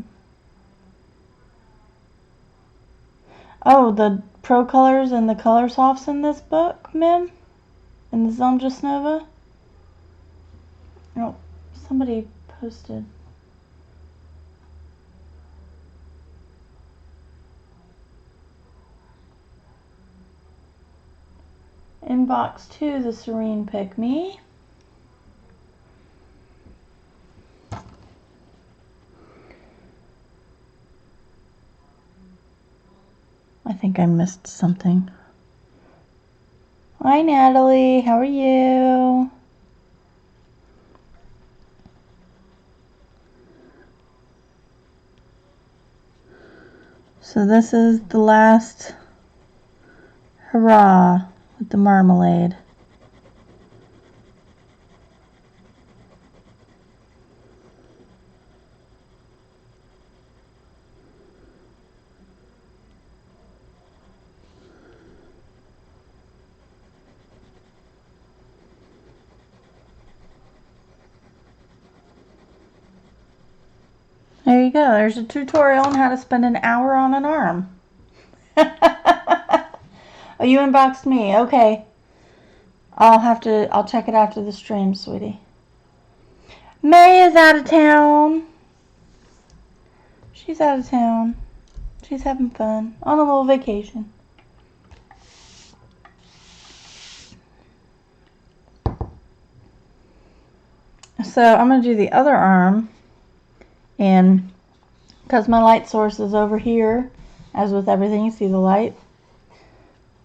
Oh, the Pro Colors and the Color Softs in this book, Mim? In the Zemlja Snova? Oh, somebody posted. In box 2, the Serene Pick Me. I think I missed something. Hi Natalie, how are you? So this is the last hurrah with the marmalade. There you go. There's a tutorial on how to spend an hour on an arm. Oh, you inboxed me. Okay. I'll check it after the stream, sweetie. May is out of town. She's out of town. She's having fun on a little vacation. So I'm going to do the other arm. And because my light source is over here, as with everything, you see the light,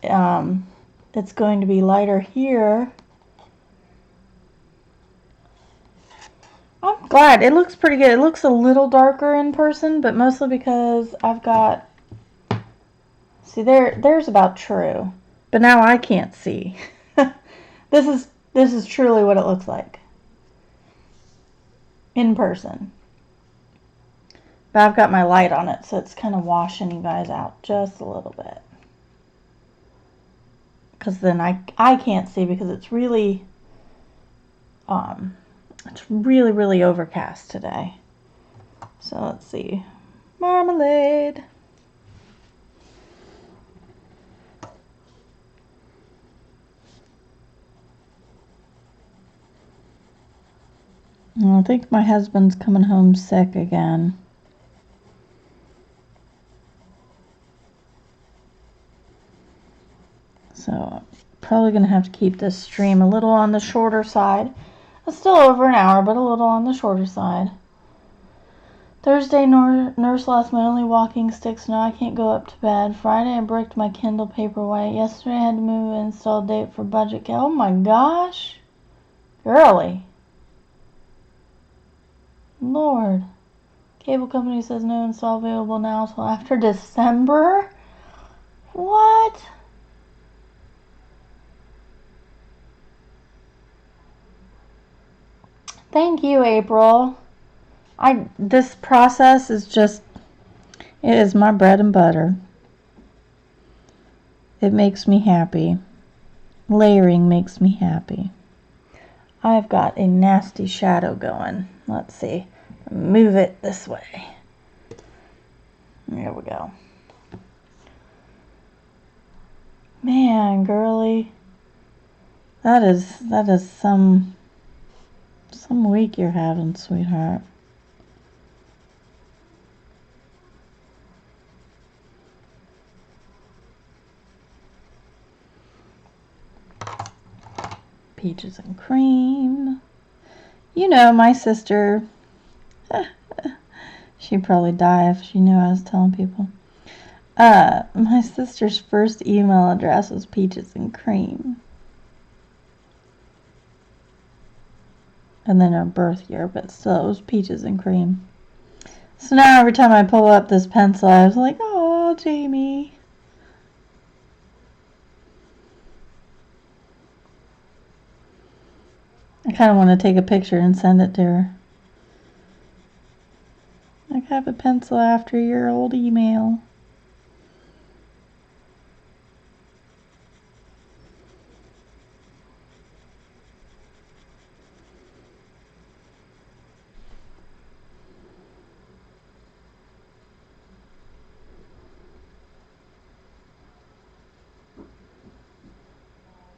it's going to be lighter here. I'm glad. It looks pretty good. It looks a little darker in person, but mostly because I've got, see there's about true, but now I can't see. This is truly what it looks like in person. But I've got my light on it, so it's kind of washing you guys out just a little bit. Because then I can't see because it's really really overcast today. So let's see. Marmalade. I think my husband's coming home sick again. So I'm probably going to have to keep this stream a little on the shorter side. It's still over an hour, but a little on the shorter side. Thursday, nurse lost my only walking stick, so now I can't go up to bed. Friday, I bricked my Kindle Paperwhite. Yesterday, I had to move an install date for budget. Oh my gosh. Girly. Lord. Cable company says no install available now until after December? What? Thank you, April. This process is just, it is my bread and butter. It makes me happy. Layering makes me happy. I've got a nasty shadow going. Let's see. Move it this way. There we go. Man, girly. That is some week you're having, sweetheart. Peaches and cream. You know, my sister, she'd probably die if she knew I was telling people. My sister's first email address was Peaches and Cream. And then her birth year, but still it was Peaches and Cream. So now every time I pull up this pencil, I was like, oh, Jamie. I kind of want to take a picture and send it to her. I have a pencil after your old email.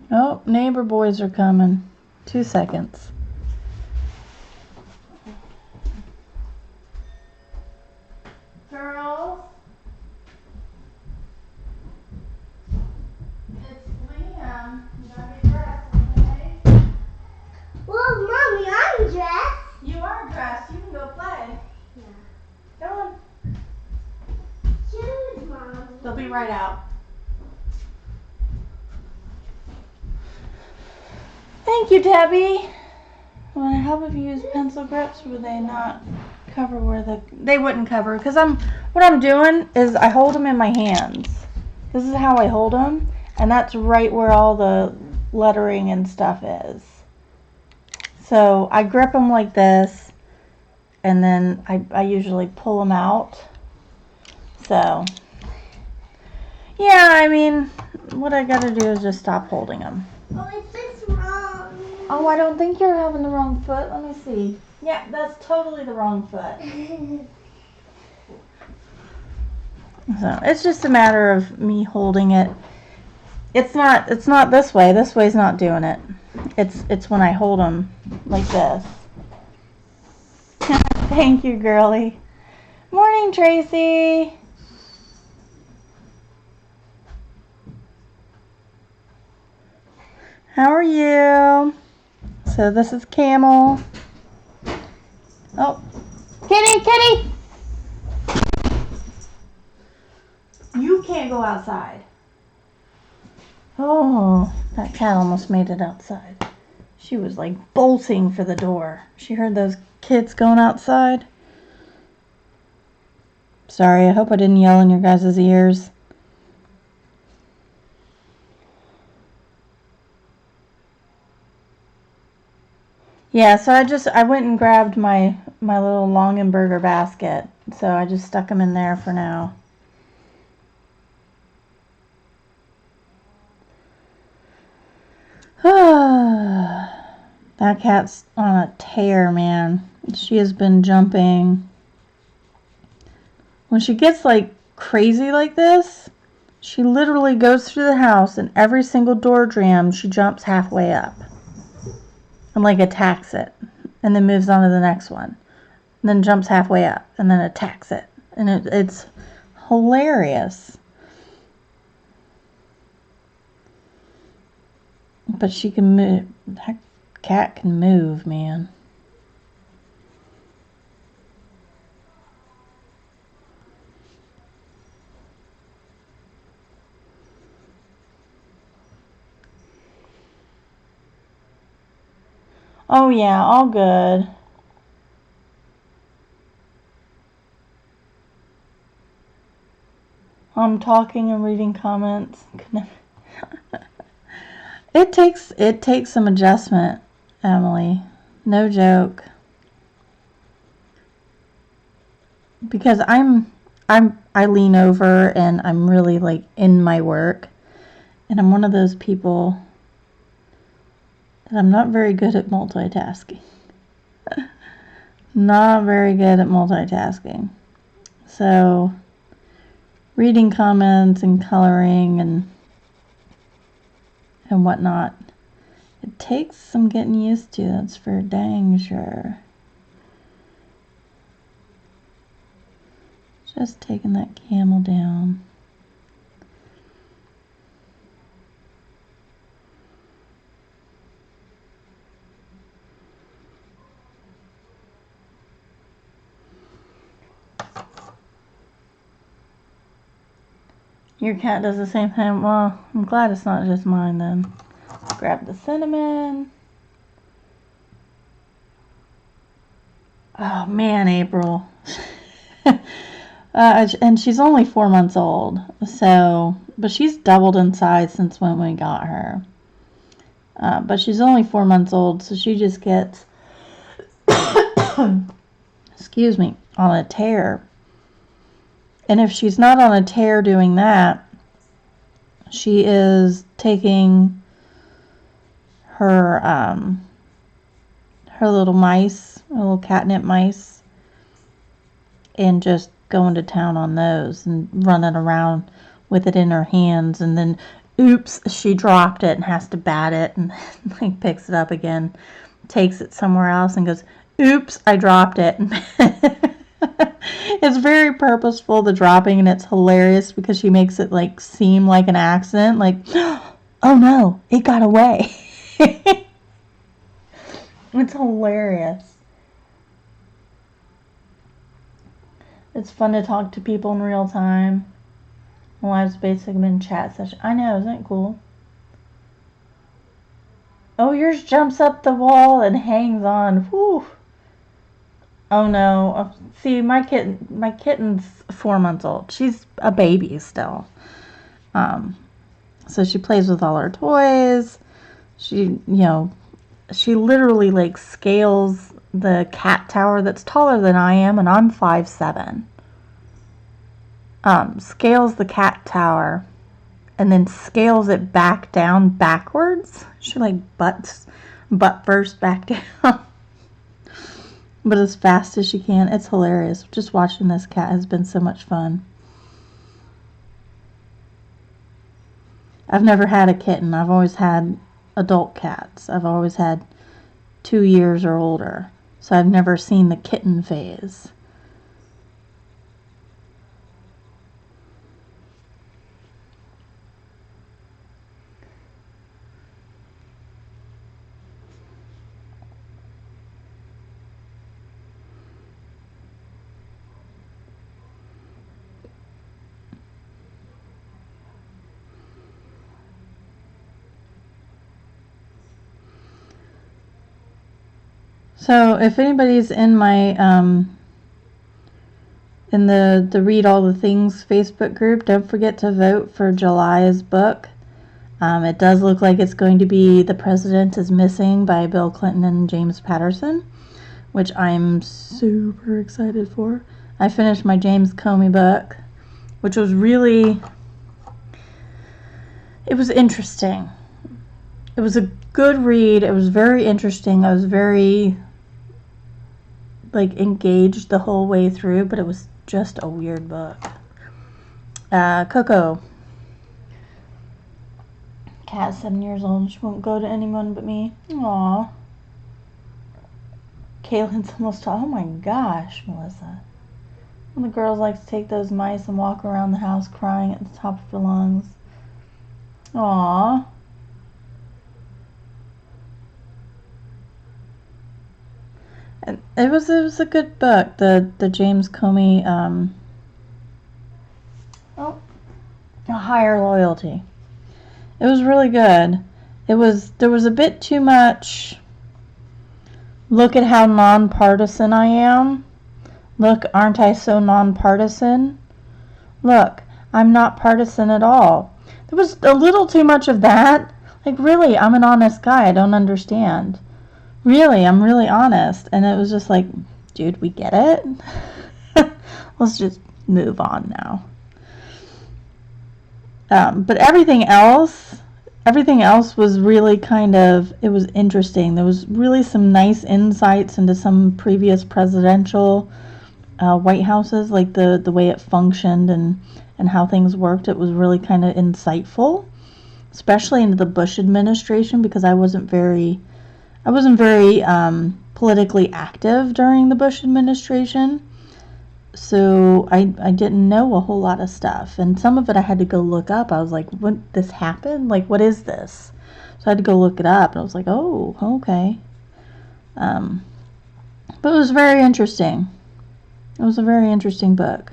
Oh, neighbor boys are coming. 2 seconds. Girls, it's Liam. You gotta get dressed, okay? Well, Mommy, I'm dressed. You are dressed. You can go play. Yeah. Go on. Shoes, Mom. They'll be right out. Thank you, Debbie. Would I help if you use pencil grips? Would they not cover where they wouldn't cover? Because what I'm doing is I hold them in my hands. This is how I hold them, and that's right where all the lettering and stuff is. So I grip them like this, and then I usually pull them out. So yeah, I mean, what I gotta do is just stop holding them. Oh, is this wrong? Oh, I don't think you're having the wrong foot. Let me see. Yeah, that's totally the wrong foot. So it's just a matter of me holding it. It's not this way. This way's not doing it. It's when I hold them like this. Thank you, girly. Morning, Tracy. How are you? So this is Camel. Oh, kitty! You can't go outside. Oh, that cat almost made it outside. She was like bolting for the door. She heard those kids going outside. Sorry, I hope I didn't yell in your guys' ears. Yeah, so I went and grabbed my my little Longenberger basket. So I just stuck them in there for now. That cat's on a tear, man. She has been jumping. When she gets like crazy like this, she literally goes through the house and every single door jam, she jumps halfway up and like attacks it and then moves on to the next one. And then jumps halfway up and then attacks it. And it's hilarious. But she can move. That cat can move, man. Oh yeah, all good. I'm talking and reading comments. It takes some adjustment, Emily. No joke. Because I lean over and I'm really like in my work, and I'm one of those people that I'm not very good at multitasking. Not very good at multitasking. So reading comments and coloring and whatnot, it takes some getting used to, that's for dang sure. Just taking that camel down. Your cat does the same thing. Well, I'm glad it's not just mine then. Grab the cinnamon. Oh man, April. And she's only 4 months old, so, but she's doubled in size since when we got her. But she's only 4 months old, so she just gets, excuse me, on a tear. And if she's not on a tear doing that, she is taking her her little mice, her little catnip mice, and just going to town on those and running around with it in her hands, and then oops, she dropped it and has to bat it, and like picks it up again, takes it somewhere else and goes, oops, I dropped it. It's very purposeful, the dropping, and it's hilarious because she makes it like seem like an accident, like, oh no, it got away. It's hilarious. It's fun to talk to people in real time. Live's basically been chat session. I know, isn't it cool? Oh, yours jumps up the wall and hangs on. Whew. Oh no. See, my kitten's 4 months old. She's a baby still. So she plays with all her toys. She literally like scales the cat tower that's taller than I am, and I'm 5'7". Scales the cat tower and then scales it back down backwards. She like butt first back down. But as fast as she can. It's hilarious. Just watching this cat has been so much fun. I've never had a kitten. I've always had adult cats. I've always had 2 years or older. So I've never seen the kitten phase. So if anybody's in my in the Read All the Things Facebook group, don't forget to vote for July's book. It does look like it's going to be The President is Missing by Bill Clinton and James Patterson, which I'm super excited for. I finished my James Comey book, which was really, it was interesting. It was a good read. It was very interesting. I was very, like, engaged the whole way through, but it was just a weird book. Coco. Cat's 7 years old and she won't go to anyone but me. Aww. Kaylin's almost tall. Oh my gosh, Melissa. One of the girls likes to take those mice and walk around the house crying at the top of her lungs. Aww. And it was a good book. The James Comey A Higher Loyalty. It was really good. There was a bit too much. Look at how nonpartisan I am. Look, aren't I so nonpartisan? Look, I'm not partisan at all. There was a little too much of that. Like, really, I'm an honest guy. I don't understand. Really, I'm really honest. And it was just like, dude, we get it. Let's just move on now. But everything else was really kind of, it was interesting. There was really some nice insights into some previous presidential White Houses, like the way it functioned and how things worked. It was really kind of insightful, especially into the Bush administration, because I wasn't very politically active during the Bush administration. So I didn't know a whole lot of stuff, and some of it I had to go look up. I was like, what, this happened? Like, what is this? So I had to go look it up, and I was like, oh, okay. But it was very interesting. It was a very interesting book.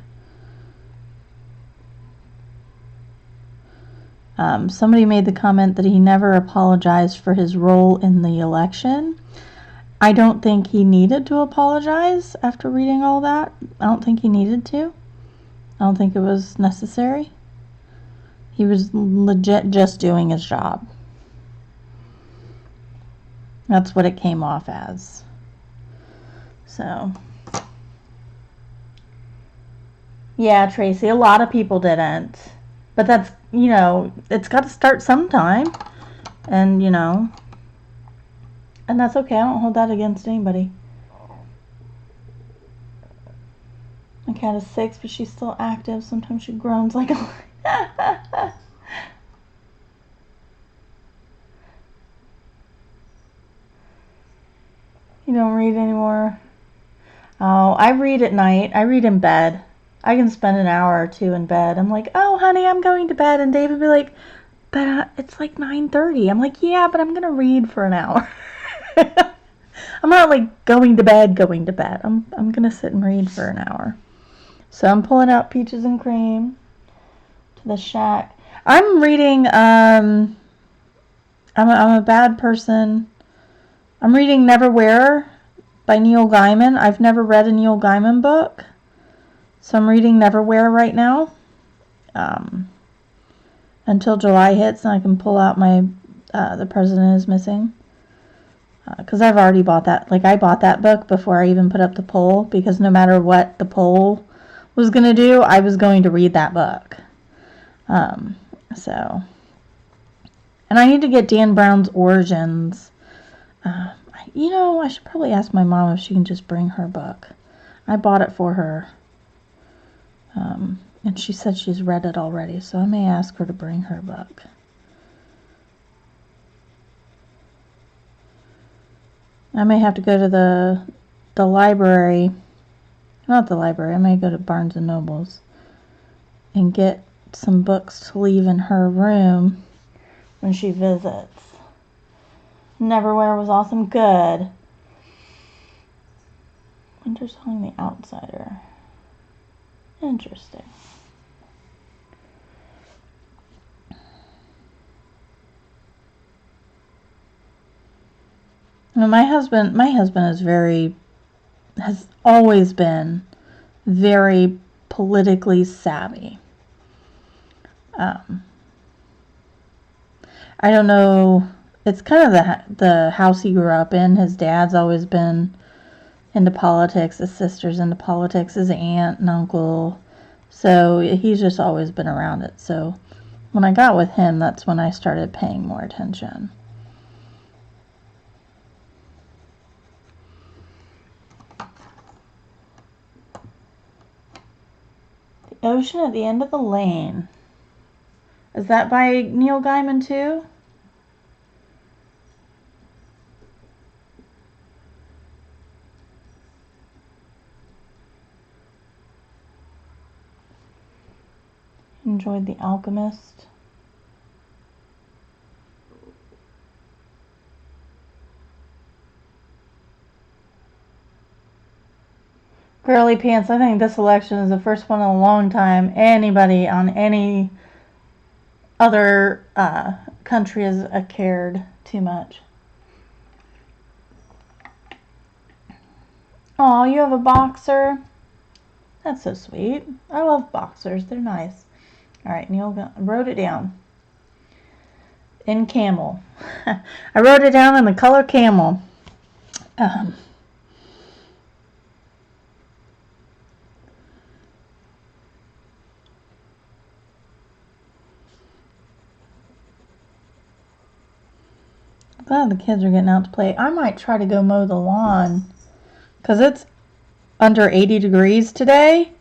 Somebody made the comment that he never apologized for his role in the election. I don't think he needed to apologize after reading all that. I don't think he needed to. I don't think it was necessary. He was legit just doing his job. That's what it came off as. So, yeah, Tracy, a lot of people didn't. But that's, you know, it's got to start sometime. And, you know, and that's okay. I don't hold that against anybody. My cat is 6, but she's still active. Sometimes she groans like a... You don't read anymore? Oh, I read at night. I read in bed. I can spend an hour or two in bed. I'm like, oh, honey, I'm going to bed. And David would be like, but it's like 9:30. I'm like, yeah, but I'm going to read for an hour. I'm not like going to bed. I'm going to sit and read for an hour. So I'm pulling out Peaches and Cream to the shack. I'm reading, I'm a bad person. I'm reading Neverwhere by Neil Gaiman. I've never read a Neil Gaiman book. So I'm reading Neverwhere right now. Until July hits and I can pull out my The President is Missing. Because I've already bought that. Like, I bought that book before I even put up the poll, because no matter what the poll was going to do, I was going to read that book. So, and I need to get Dan Brown's Origins. You know, I should probably ask my mom if she can just bring her book. I bought it for her. And she said she's read it already, so I may ask her to bring her book. I may have to go to the library. Not the library. I may go to Barnes & Noble's and get some books to leave in her room when she visits. Neverwhere was awesome. Good. Winter Song, The Outsider. Interesting. Now, my husband has always been very politically savvy. I don't know, it's kind of the house he grew up in. His dad's always been into politics. His sister's into politics. His aunt and uncle. So he's just always been around it. So when I got with him, that's when I started paying more attention. The Ocean at the End of the Lane. Is that by Neil Gaiman too? Enjoyed The Alchemist. Girly Pants. I think this election is the first one in a long time anybody on any other country has cared too much. Oh, you have a boxer? That's so sweet. I love boxers. They're nice. All right, Neil wrote it down. In camel. I wrote it down in the color camel. Glad the kids are getting out to play. I might try to go mow the lawn because it's under 80 degrees today,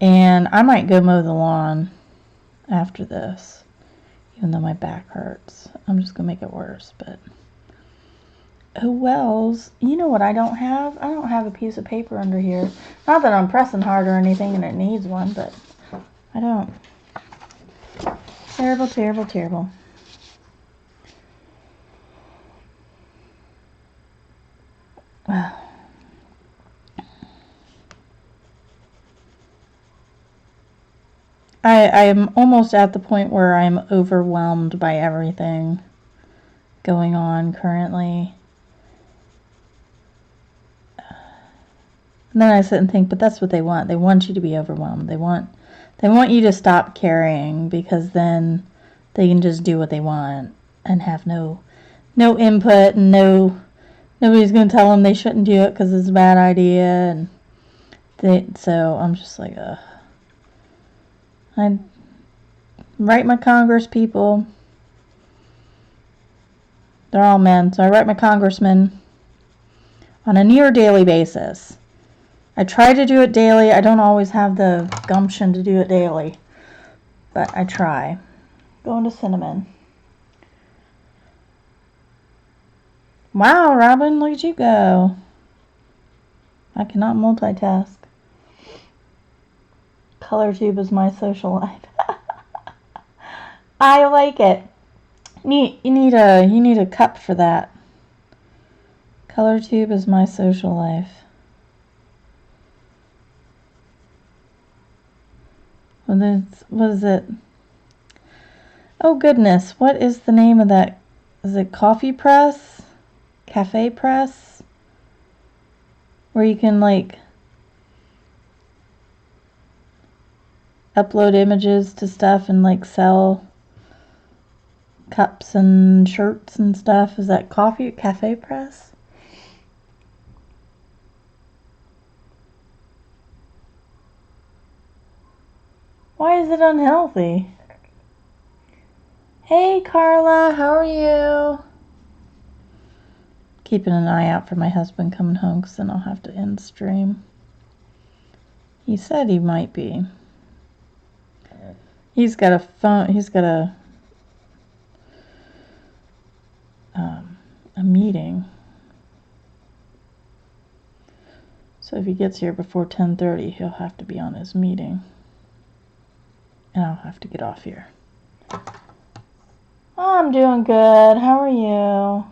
and I might go mow the lawn after this, even though my back hurts. I'm just gonna make it worse, but oh wells. You know what I don't have? I don't have a piece of paper under here. Not that I'm pressing hard or anything and it needs one, but I don't. Terrible, terrible, terrible. I am almost at the point where I'm overwhelmed by everything going on currently. And then I sit and think, but that's what they want. They want you to be overwhelmed. They want you to stop caring, because then they can just do what they want and have no input, and nobody's going to tell them they shouldn't do it because it's a bad idea. And so I'm just like, ugh. I write my Congress people. They're all men, so I write my congressmen on a near daily basis. I try to do it daily. I don't always have the gumption to do it daily, but I try. Going to cinnamon. Wow, Robin, look at you go. I cannot multitask. Color tube is my social life. I like it. You need a cup for that. Color tube is my social life. What is it? Oh goodness, what is the name of that? Is it coffee press? Cafe press? Where you can like upload images to stuff and like sell cups and shirts and stuff. Is that cafe press? Why is it unhealthy? Hey Carla, how are you? Keeping an eye out for my husband coming home, because then I'll have to end stream. He said he might be. He's got a phone. He's got a meeting. So if he gets here before 10:30, he'll have to be on his meeting. And I'll have to get off here. Oh, I'm doing good. How are you?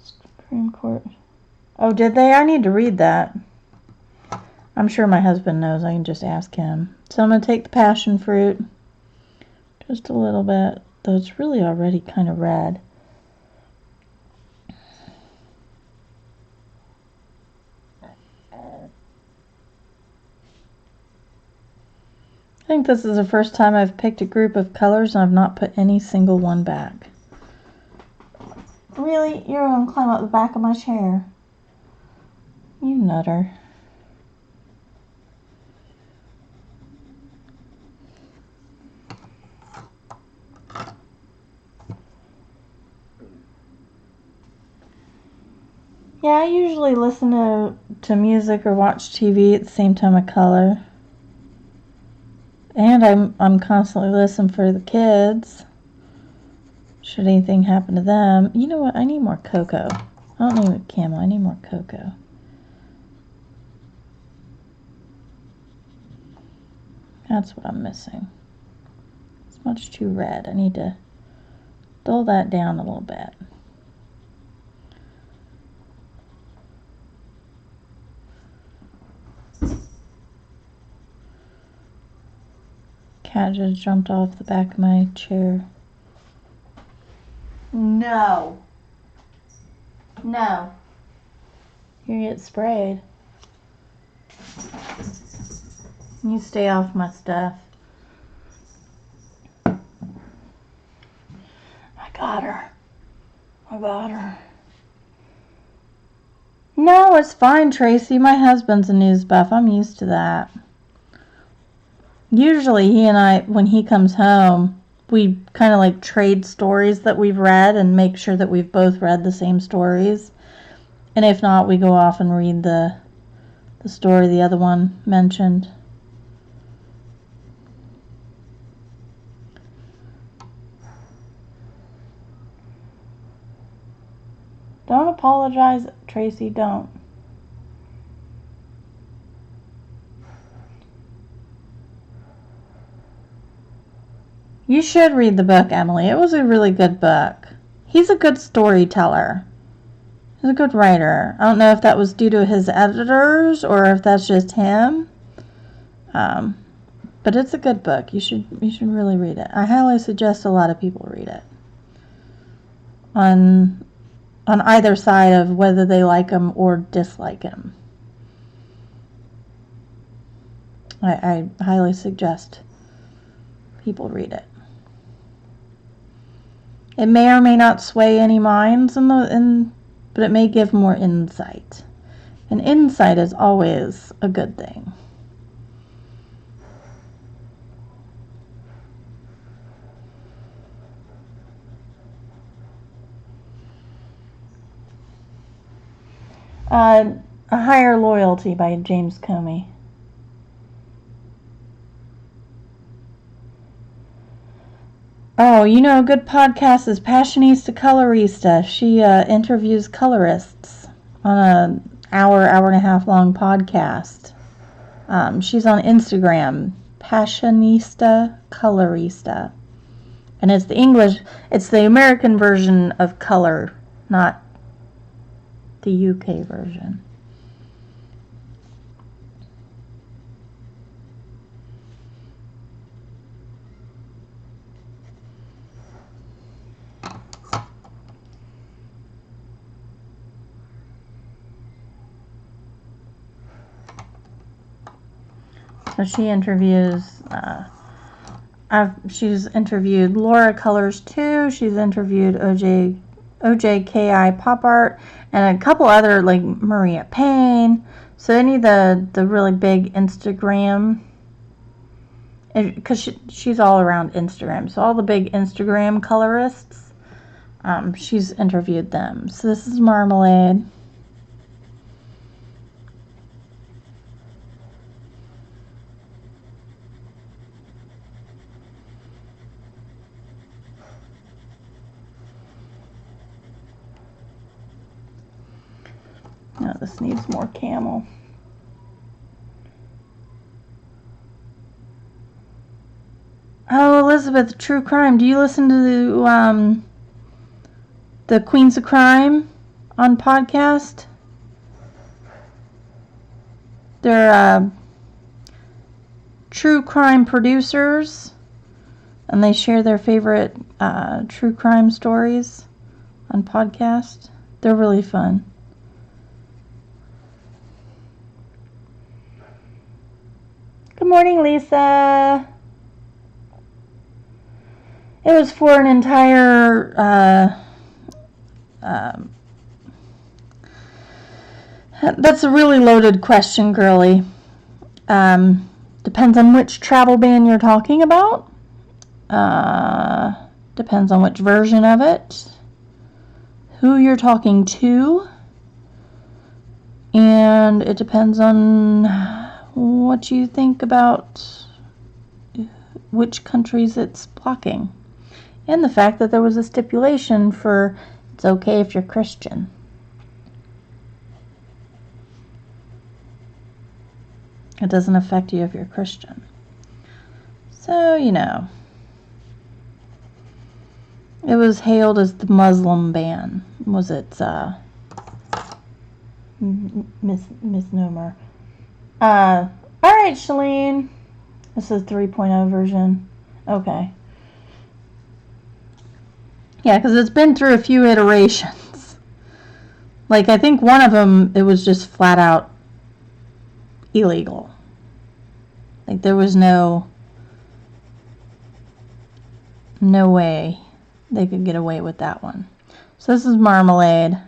Supreme Court. Oh, did they? I need to read that. I'm sure my husband knows. I can just ask him. So I'm going to take the passion fruit. Just a little bit. Though it's really already kind of red. think this is the first time I've picked a group of colors and I've not put any single one back. Really? You're going to climb up the back of my chair. You nutter. Yeah, I usually listen to music or watch TV at the same time I color. And I'm constantly listening for the kids. Should anything happen to them. You know what? I need more cocoa. I don't need camel. I need more cocoa. That's what I'm missing. It's much too red. I need to dull that down a little bit. Cat just jumped off the back of my chair. No. No. You get sprayed. You stay off my stuff. I got her. I got her. No, it's fine, Tracy. My husband's a news buff. I'm used to that. Usually he and I, when he comes home, we kind of like trade stories that we've read and make sure that we've both read the same stories. And if not, we go off and read the story the other one mentioned. Don't apologize, Tracy, don't. You should read the book, Emily. It was a really good book. He's a good storyteller. He's a good writer. I don't know if that was due to his editors or if that's just him. But it's a good book. You should really read it. I highly suggest a lot of people read it. On either side of whether they like him or dislike him. I highly suggest people read it. It may or may not sway any minds, but it may give more insight. And insight is always a good thing. A Higher Loyalty by James Comey. Oh, you know, a good podcast is Passionista Colorista. She interviews colorists on an hour and a half long podcast. She's on Instagram, Passionista Colorista. And it's the American version of color, not the UK version. So she interviews, she's interviewed Laura Colors too. She's interviewed OJKI Pop Art and a couple other, like Maria Payne. So any of the really big Instagram, because she's all around Instagram. So all the big Instagram colorists, she's interviewed them. So this is Marmalade. No, this needs more camel. Oh, Elizabeth, True Crime. Do you listen to the Queens of Crime on podcast? They're true crime producers, and they share their favorite true crime stories on podcast. They're really fun. Good morning, Lisa. It was for an entire, that's a really loaded question, girly. Depends on which travel ban you're talking about. Depends on which version of it. Who you're talking to. And it depends on what you think about which countries it's blocking. And the fact that there was a stipulation for it's okay if you're Christian. It doesn't affect you if you're Christian. So, you know. It was hailed as the Muslim ban. Was it misnomer? Alright, Shalene. This is 3.0 version. Okay. Yeah, because it's been through a few iterations. Like, I think one of them, it was just flat out illegal. Like, there was no way they could get away with that one. So this is marmalade.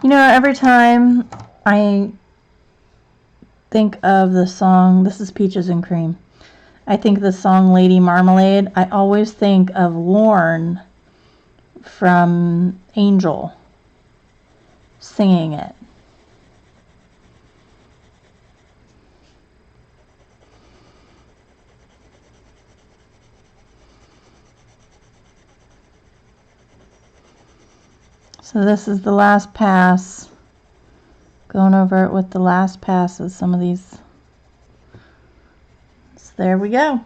You know, every time I think of the song, this is Peaches and Cream, I think of the song Lady Marmalade, I always think of Lorne from Angel singing it. So this is the last pass. Going over it with the last pass of some of these. So there we go.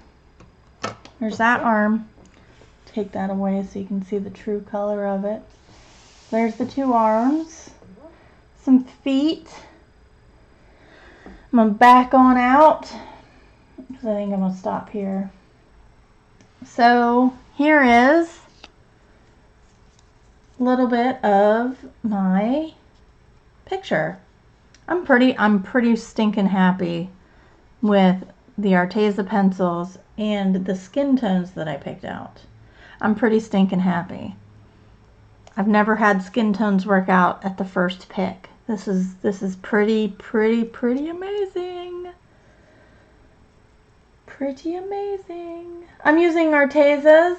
There's that arm. Take that away so you can see the true color of it. There's the two arms. Some feet. I'm going to back on out because I think I'm going to stop here. So here is a little bit of my picture. I'm pretty stinking happy with the Arteza pencils and the skin tones that I picked out. I'm pretty stinking happy. I've never had skin tones work out at the first pick. This is pretty amazing. Pretty amazing. I'm using Arteza's,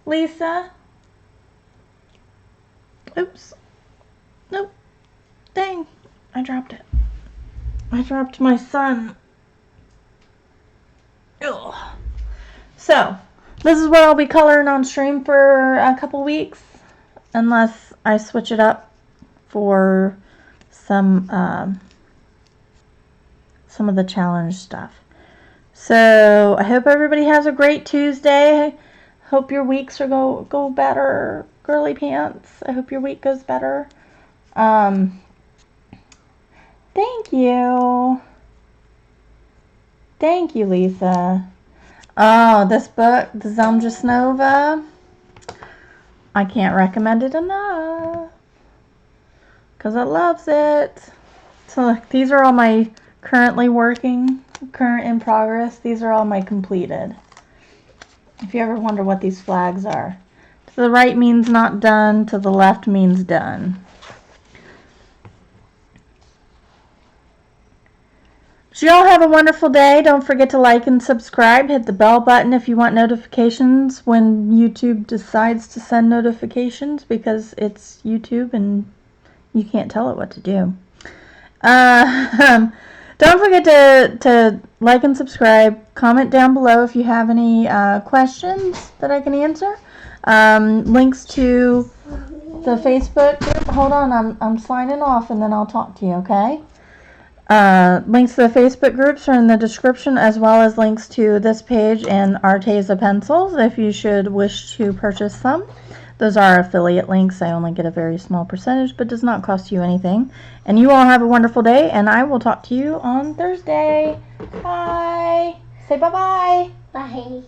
Lisa. Oops. Nope. Dang. I dropped it. I dropped my sun. Ugh. So, this is what I'll be coloring on stream for a couple weeks. Unless I switch it up for some of the challenge stuff. So, I hope everybody has a great Tuesday. Hope your weeks go better. Girly pants. I hope your week goes better. Thank you. Thank you, Lisa. Oh, this book, the Zemlja Snova. I can't recommend it enough. Because I loves it. So look, these are all my currently working, current in progress. These are all my completed. If you ever wonder what these flags are. To the right means not done. To the left means done. So y'all have a wonderful day. Don't forget to like and subscribe. Hit the bell button if you want notifications when YouTube decides to send notifications, because it's YouTube and you can't tell it what to do. Don't forget to like and subscribe. Comment down below if you have any questions that I can answer. Links to the Facebook group. Hold on, I'm signing off and then I'll talk to you, okay? Links to the Facebook groups are in the description, as well as links to this page and Arteza pencils if you should wish to purchase some. Those are affiliate links. I only get a very small percentage, but does not cost you anything. And you all have a wonderful day, and I will talk to you on Thursday. Bye. Say bye-bye. Bye.